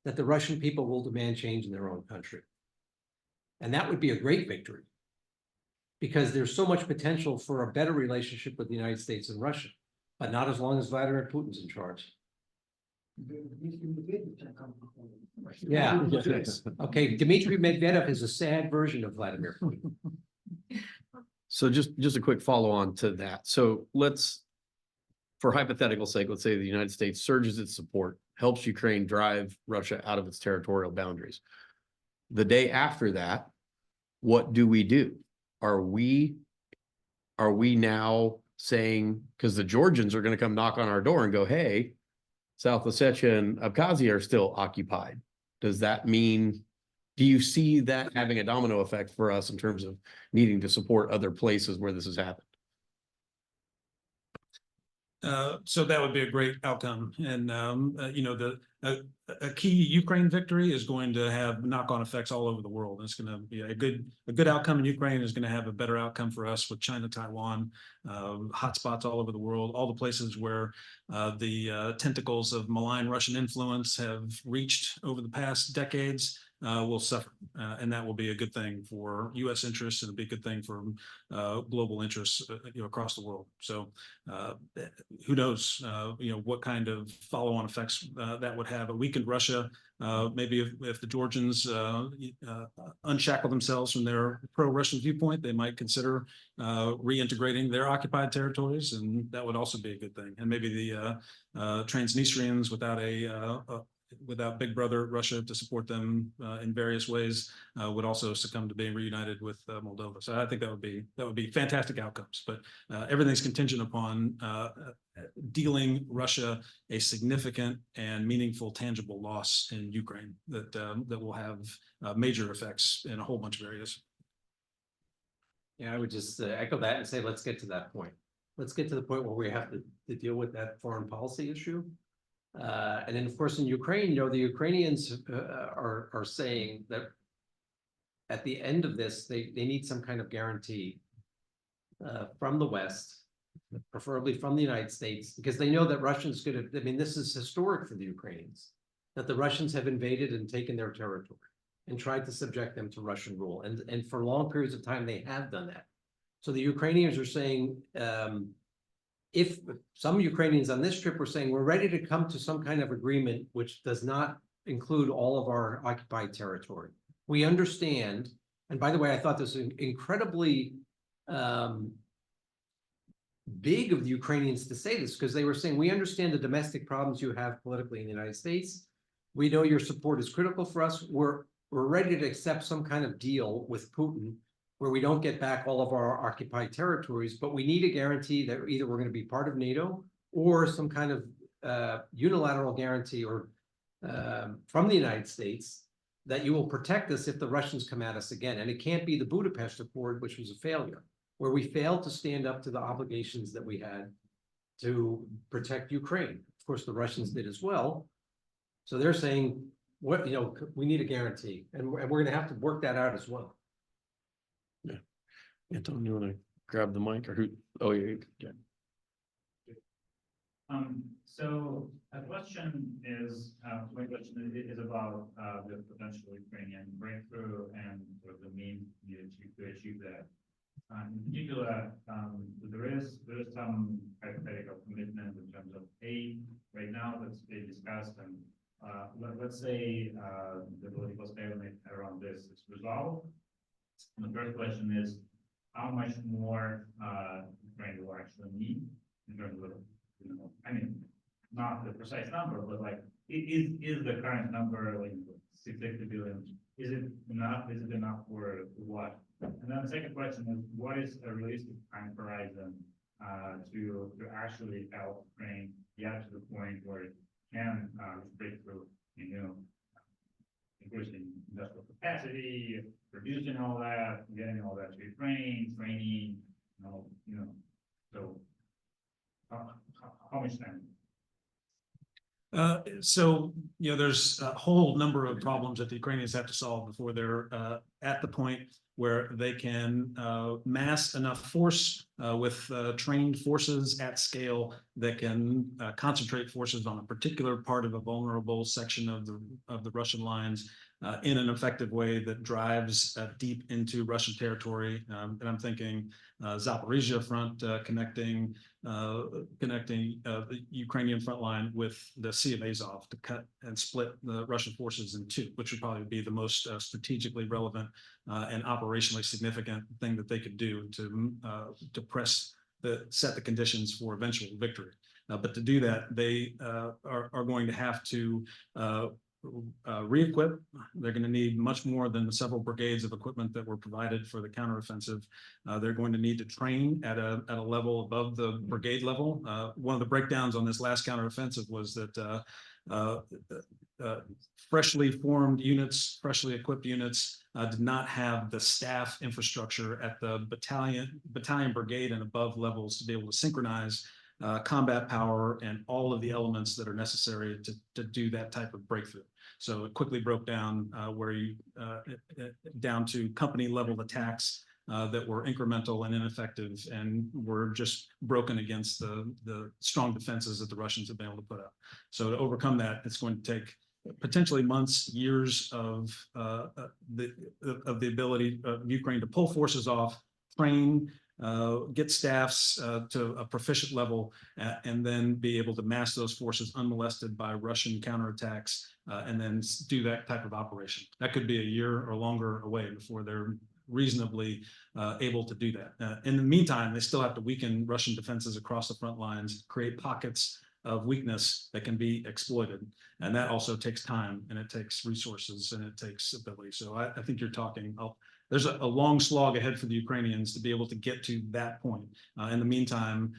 that the Russian people will demand change in their own country. And that would be a great victory, because there's so much potential for a better relationship with the United States and Russia, but not as long as Vladimir Putin's in charge. Yeah. Okay, Dmitry Medvedev is a sad version of Vladimir Putin. So just a quick follow on to that. So for hypothetical sake, let's say the United States surges its support, helps Ukraine drive Russia out of its territorial boundaries. The day after that, what do? Are we now saying, because the Georgians are going to come knock on our door and go, hey, South Ossetia and Abkhazia are still occupied. Does that mean, do you see that having a domino effect for us in terms of needing to support other places where this has happened? So that would be a great outcome. And, a key Ukraine victory is going to have knock-on effects all over the world. It's going to be a good outcome in Ukraine is going to have a better outcome for us with China, Taiwan, hotspots all over the world, all the places where the tentacles of malign Russian influence have reached over the past decades. Will suffer, and that will be a good thing for U.S. interests, and a big good thing for global interests, across the world. So, who knows, what kind of follow-on effects that would have. A weakened Russia, maybe if the Georgians unshackle themselves from their pro-Russian viewpoint, they might consider reintegrating their occupied territories, and that would also be a good thing. And maybe the Transnistrians, without Big Brother Russia to support them in various ways, would also succumb to being reunited with Moldova. So I think that would be fantastic outcomes. But everything's contingent upon dealing Russia a significant and meaningful, tangible loss in Ukraine that will have major effects in a whole bunch of areas. Yeah, I would just echo that and say, let's get to that point. Let's get to the point where we have to deal with that foreign policy issue. And then, of course, in Ukraine, the Ukrainians are saying that at the end of this, they need some kind of guarantee from the West, preferably from the United States, because they know that Russians this is historic for the Ukrainians, that the Russians have invaded and taken their territory and tried to subject them to Russian rule. And for long periods of time, they have done that. So the Ukrainians are saying, if some Ukrainians on this trip were saying, we're ready to come to some kind of agreement, which does not include all of our occupied territory. We understand, and by the way, I thought this was incredibly big of the Ukrainians to say this, because they were saying, we understand the domestic problems you have politically in the United States. We know your support is critical for us. We're ready to accept some kind of deal with Putin where we don't get back all of our occupied territories, but we need a guarantee that either we're going to be part of NATO or some kind of unilateral guarantee or from the United States that you will protect us if the Russians come at us again. And it can't be the Budapest Accord, which was a failure, where we failed to stand up to the obligations that we had to protect Ukraine. Of course, the Russians did as well. So they're saying, what, we need a guarantee, and we're going to have to work that out as well. Yeah. Anton, you want to grab the mic or who? Oh, yeah. So a question is, my question is about the potential Ukrainian breakthrough and sort of the means needed to achieve that. In particular, there is some hypothetical commitment in terms of aid right now that's being discussed, and let's say the political stalemate around this is resolved. And the first question is, how much more Ukraine will actually need in terms of, I mean, not the precise number, but like, is the current number like 650 billion? Is it enough? Is it enough for what? And then the second question is, what is a realistic time horizon to actually help Ukraine get to the point where it can break through, increasing industrial capacity, producing all that, getting all that to Ukraine, training, so how much time? So, there's a whole number of problems that the Ukrainians have to solve before they're at the point where they can mass enough force with trained forces at scale that can concentrate forces on a particular part of a vulnerable section of the Russian lines in an effective way that drives deep into Russian territory. And I'm thinking Zaporizhia front connecting the Ukrainian front line with the Sea of Azov to cut and split the Russian forces in two, which would probably be the most strategically relevant and operationally significant thing that they could do to set the conditions for eventual victory. But to do that, they are going to have to re-equip. They're going to need much more than the several brigades of equipment that were provided for the counteroffensive. They're going to need to train at a level above the brigade level. One of the breakdowns on this last counteroffensive was that freshly formed units, freshly equipped units did not have the staff infrastructure at the battalion, brigade, and above levels to be able to synchronize combat power and all of the elements that are necessary to do that type of breakthrough. So it quickly broke down down to company level attacks that were incremental and ineffective and were just broken against the strong defenses that the Russians have been able to put up. So to overcome that, it's going to take potentially months, years of the ability of Ukraine to pull forces off, train, get staffs to a proficient level, and then be able to mass those forces unmolested by Russian counterattacks, and then do that type of operation. That could be a year or longer away before they're reasonably able to do that. In the meantime, they still have to weaken Russian defenses across the front lines, create pockets of weakness that can be exploited. And that also takes time, and it takes resources, and it takes ability. So I think you're talking, there's a long slog ahead for the Ukrainians to be able to get to that point. In the meantime,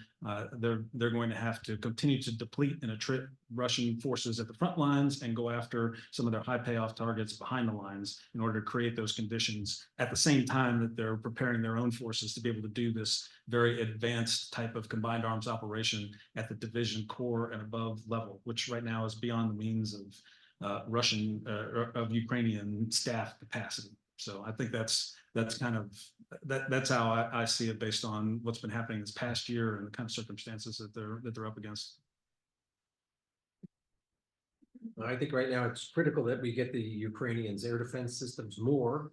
they're going to have to continue to deplete and attrit Russian forces at the front lines and go after some of their high payoff targets behind the lines in order to create those conditions at the same time that they're preparing their own forces to be able to do this very advanced type of combined arms operation at the division core and above level, which right now is beyond the means of Ukrainian staff capacity. So I think that's kind of that's how I see it based on what's been happening this past year and the kind of circumstances that they're up against. I think right now it's critical that we get the Ukrainians' air defense systems more.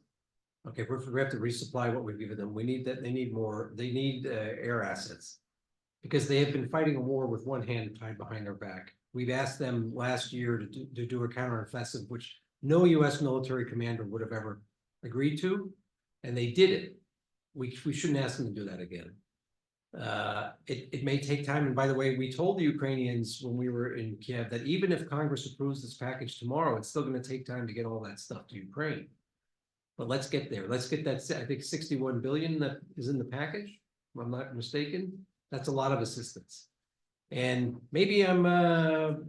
Okay, we have to resupply what we've given them. We need that. They need more. They need air assets. because they have been fighting a war with one hand tied behind their back. We've asked them last year to do a counteroffensive, which no US military commander would have ever agreed to, and they did it. We shouldn't ask them to do that again. It may take time, and by the way, we told the Ukrainians when we were in Kiev that even if Congress approves this package tomorrow, it's still going to take time to get all that stuff to Ukraine. But let's get there. Let's get that, I think 61 billion that is in the package, if I'm not mistaken. That's a lot of assistance. And maybe I'm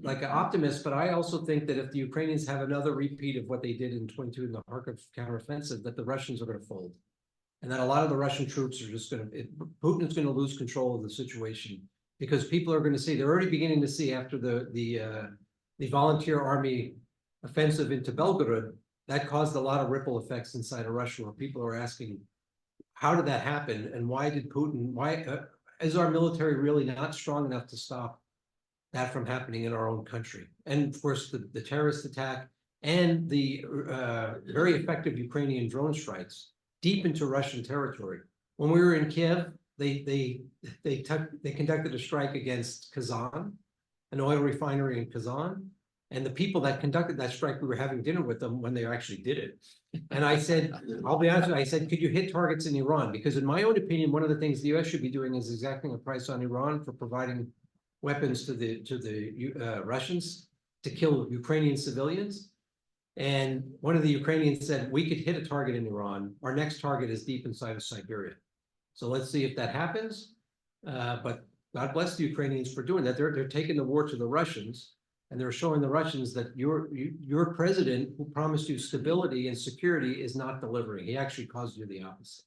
like an optimist, but I also think that if the Ukrainians have another repeat of what they did in 22 in the Kharkiv counteroffensive, that the Russians are going to fold. And that a lot of the Russian troops are just going to, Putin is going to lose control of the situation, because people are going to see, they're already beginning to see after the volunteer army offensive into Belgorod, that caused a lot of ripple effects inside of Russia, where people are asking, how did that happen? And why did Putin, why is our military really not strong enough to stop that from happening in our own country? And of course, the terrorist attack and the very effective Ukrainian drone strikes deep into Russian territory. When we were in Kiev, they conducted a strike against Kazan, an oil refinery in Kazan. And the people that conducted that strike, we were having dinner with them when they actually did it. And I said, I'll be honest with you, I said, could you hit targets in Iran? Because in my own opinion, one of the things the US should be doing is exacting a price on Iran for providing weapons to the Russians to kill Ukrainian civilians. And one of the Ukrainians said, we could hit a target in Iran. Our next target is deep inside of Siberia. So let's see if that happens. But God bless the Ukrainians for doing that. They're taking the war to the Russians. And they're showing the Russians that your president, who promised you stability and security, is not delivering. He actually caused you the opposite.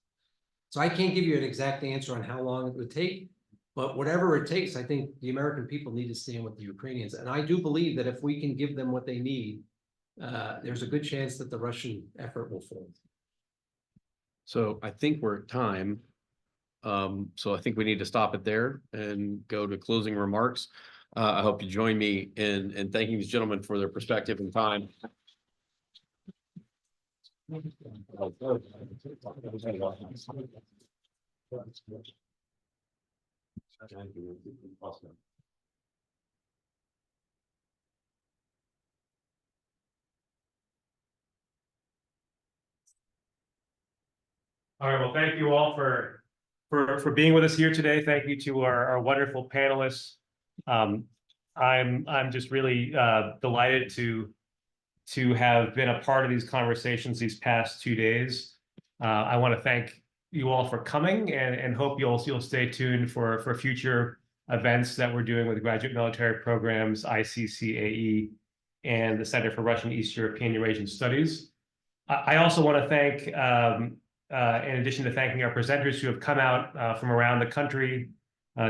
So I can't give you an exact answer on how long it would take, but whatever it takes, I think the American people need to stand with the Ukrainians. And I do believe that if we can give them what they need, there's a good chance that the Russian effort will fold. So I think we're at time. So I think we need to stop it there and go to closing remarks. I hope you join me in thanking these gentlemen for their perspective and time. All right, well, thank you all for being with us here today. Thank you to our wonderful panelists. I'm just really delighted to have been a part of these conversations these past 2 days. I want to thank you all for coming, and hope you'll stay tuned for future events that we're doing with graduate military programs, ICCAE, and the Center for Russian East European Eurasian Studies. I also want to thank, in addition to thanking our presenters who have come out from around the country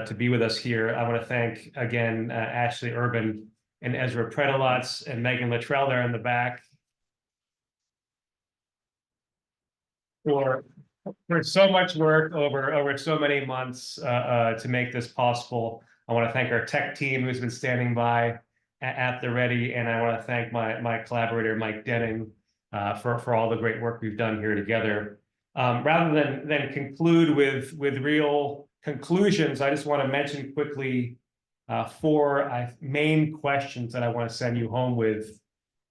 to be with us here, I want to thank again Ashley Urban and Ezra Predolats and Megan Luttrell there in the back for so much work over so many months to make this possible. I want to thank our tech team who's been standing by at the ready, and I want to thank my collaborator Mike Denning for all the great work we've done here together. Rather than conclude with real conclusions, I just want to mention quickly 4 main questions that I want to send you home with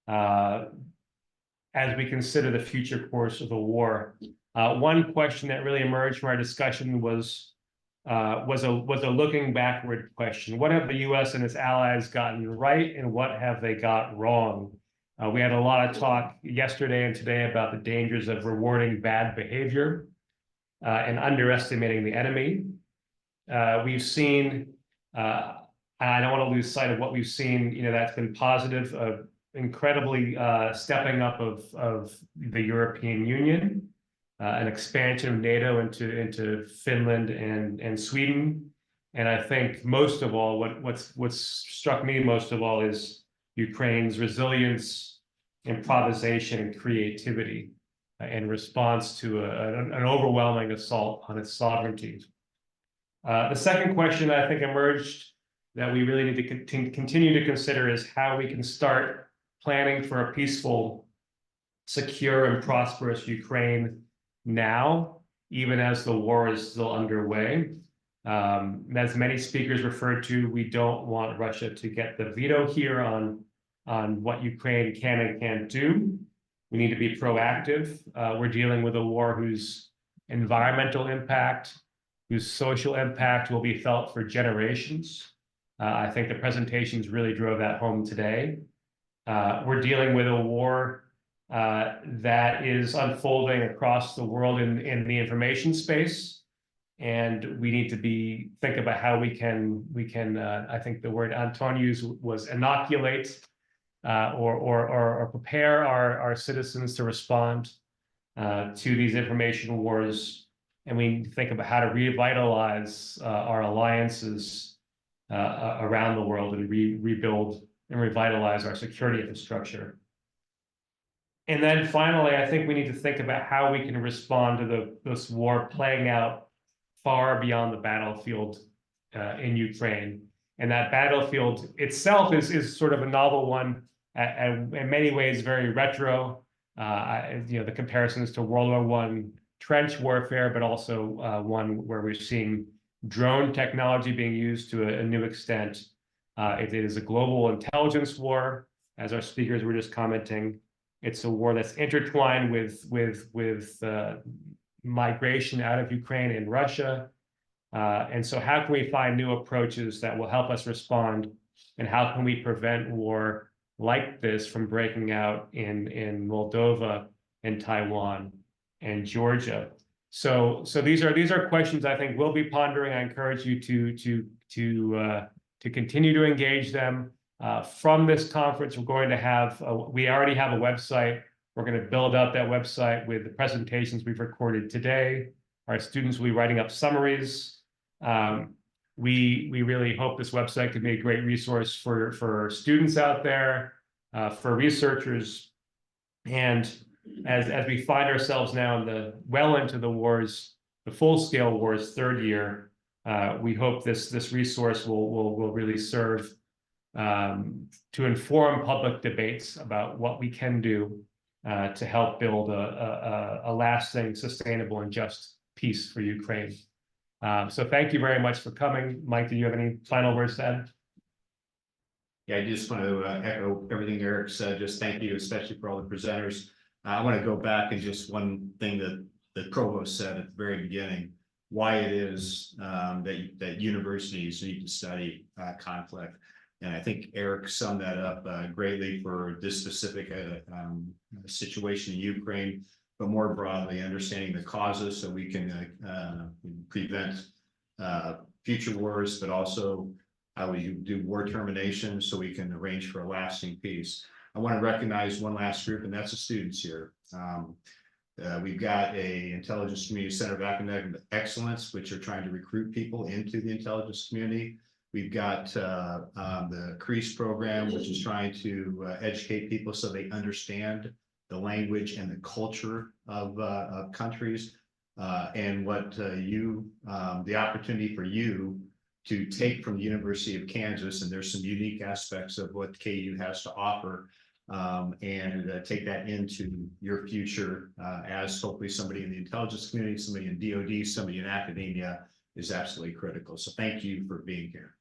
as we consider the future course of the war. One question that really emerged from our discussion was a looking backward question. What have the U.S. and its allies gotten right, and what have they got wrong? We had a lot of talk yesterday and today about the dangers of rewarding bad behavior and underestimating the enemy. We've seen, I don't want to lose sight of what we've seen, that's been positive, incredibly stepping up of the European Union, an expansion of NATO into Finland and Sweden. And I think most of all, what's struck me most of all is Ukraine's resilience, improvisation, and creativity in response to an overwhelming assault on its sovereignty. The second question that I think emerged that we really need to continue to consider is how we can start planning for a peaceful, secure, and prosperous Ukraine now, even as the war is still underway. As many speakers referred to, we don't want Russia to get the veto here on what Ukraine can and can't do. We need to be proactive. We're dealing with a war whose environmental impact, whose social impact will be felt for generations. I think the presentations really drove that home today. We're dealing with a war that is unfolding across the world in the information space. And we need to think about how we can I think the word Anton used was inoculate or prepare our citizens to respond to these information wars. And we think about how to revitalize our alliances around the world and rebuild and revitalize our security infrastructure. And then finally, I think we need to think about how we can respond to this war playing out far beyond the battlefield in Ukraine. And that battlefield itself is sort of a novel one, and in many ways very retro. The comparisons to World War I trench warfare, but also one where we're seeing drone technology being used to a new extent. It is a global intelligence war, as our speakers were just commenting. It's a war that's intertwined with migration out of Ukraine and Russia. And so how can we find new approaches that will help us respond? And how can we prevent war like this from breaking out in Moldova and Taiwan and Georgia? So these are questions I think we'll be pondering. I encourage you to continue to engage them. From this conference, we're going to have, we already have a website. We're going to build out that website with the presentations we've recorded today. Our students will be writing up summaries. We really hope this website can be a great resource for students out there, for researchers. And as we find ourselves now into the wars, the full-scale wars, third year, we hope this resource will really serve to inform public debates about what we can do to help build a lasting, sustainable, and just peace for Ukraine. So thank you very much for coming. Mike, do you have any final words to add? Yeah, I just want to echo everything Erik said. Just thank you, especially for all the presenters. I want to go back and just one thing that the provost said at the very beginning, why it is that universities need to study conflict. And I think Erik summed that up greatly for this specific situation in Ukraine, but more broadly understanding the causes so we can prevent future wars, but also how we do war termination so we can arrange for a lasting peace. I want to recognize one last group, and that's the students here. We've got a Intelligence Community Center of Academic Excellence, which are trying to recruit people into the intelligence community. We've got the CREASE program, which is trying to educate people so they understand the language and the culture of countries, and what the opportunity for you to take from the University of Kansas, and there's some unique aspects of what KU has to offer, and take that into your future as hopefully somebody in the intelligence community, somebody in DoD, somebody in academia is absolutely critical. So thank you for being here.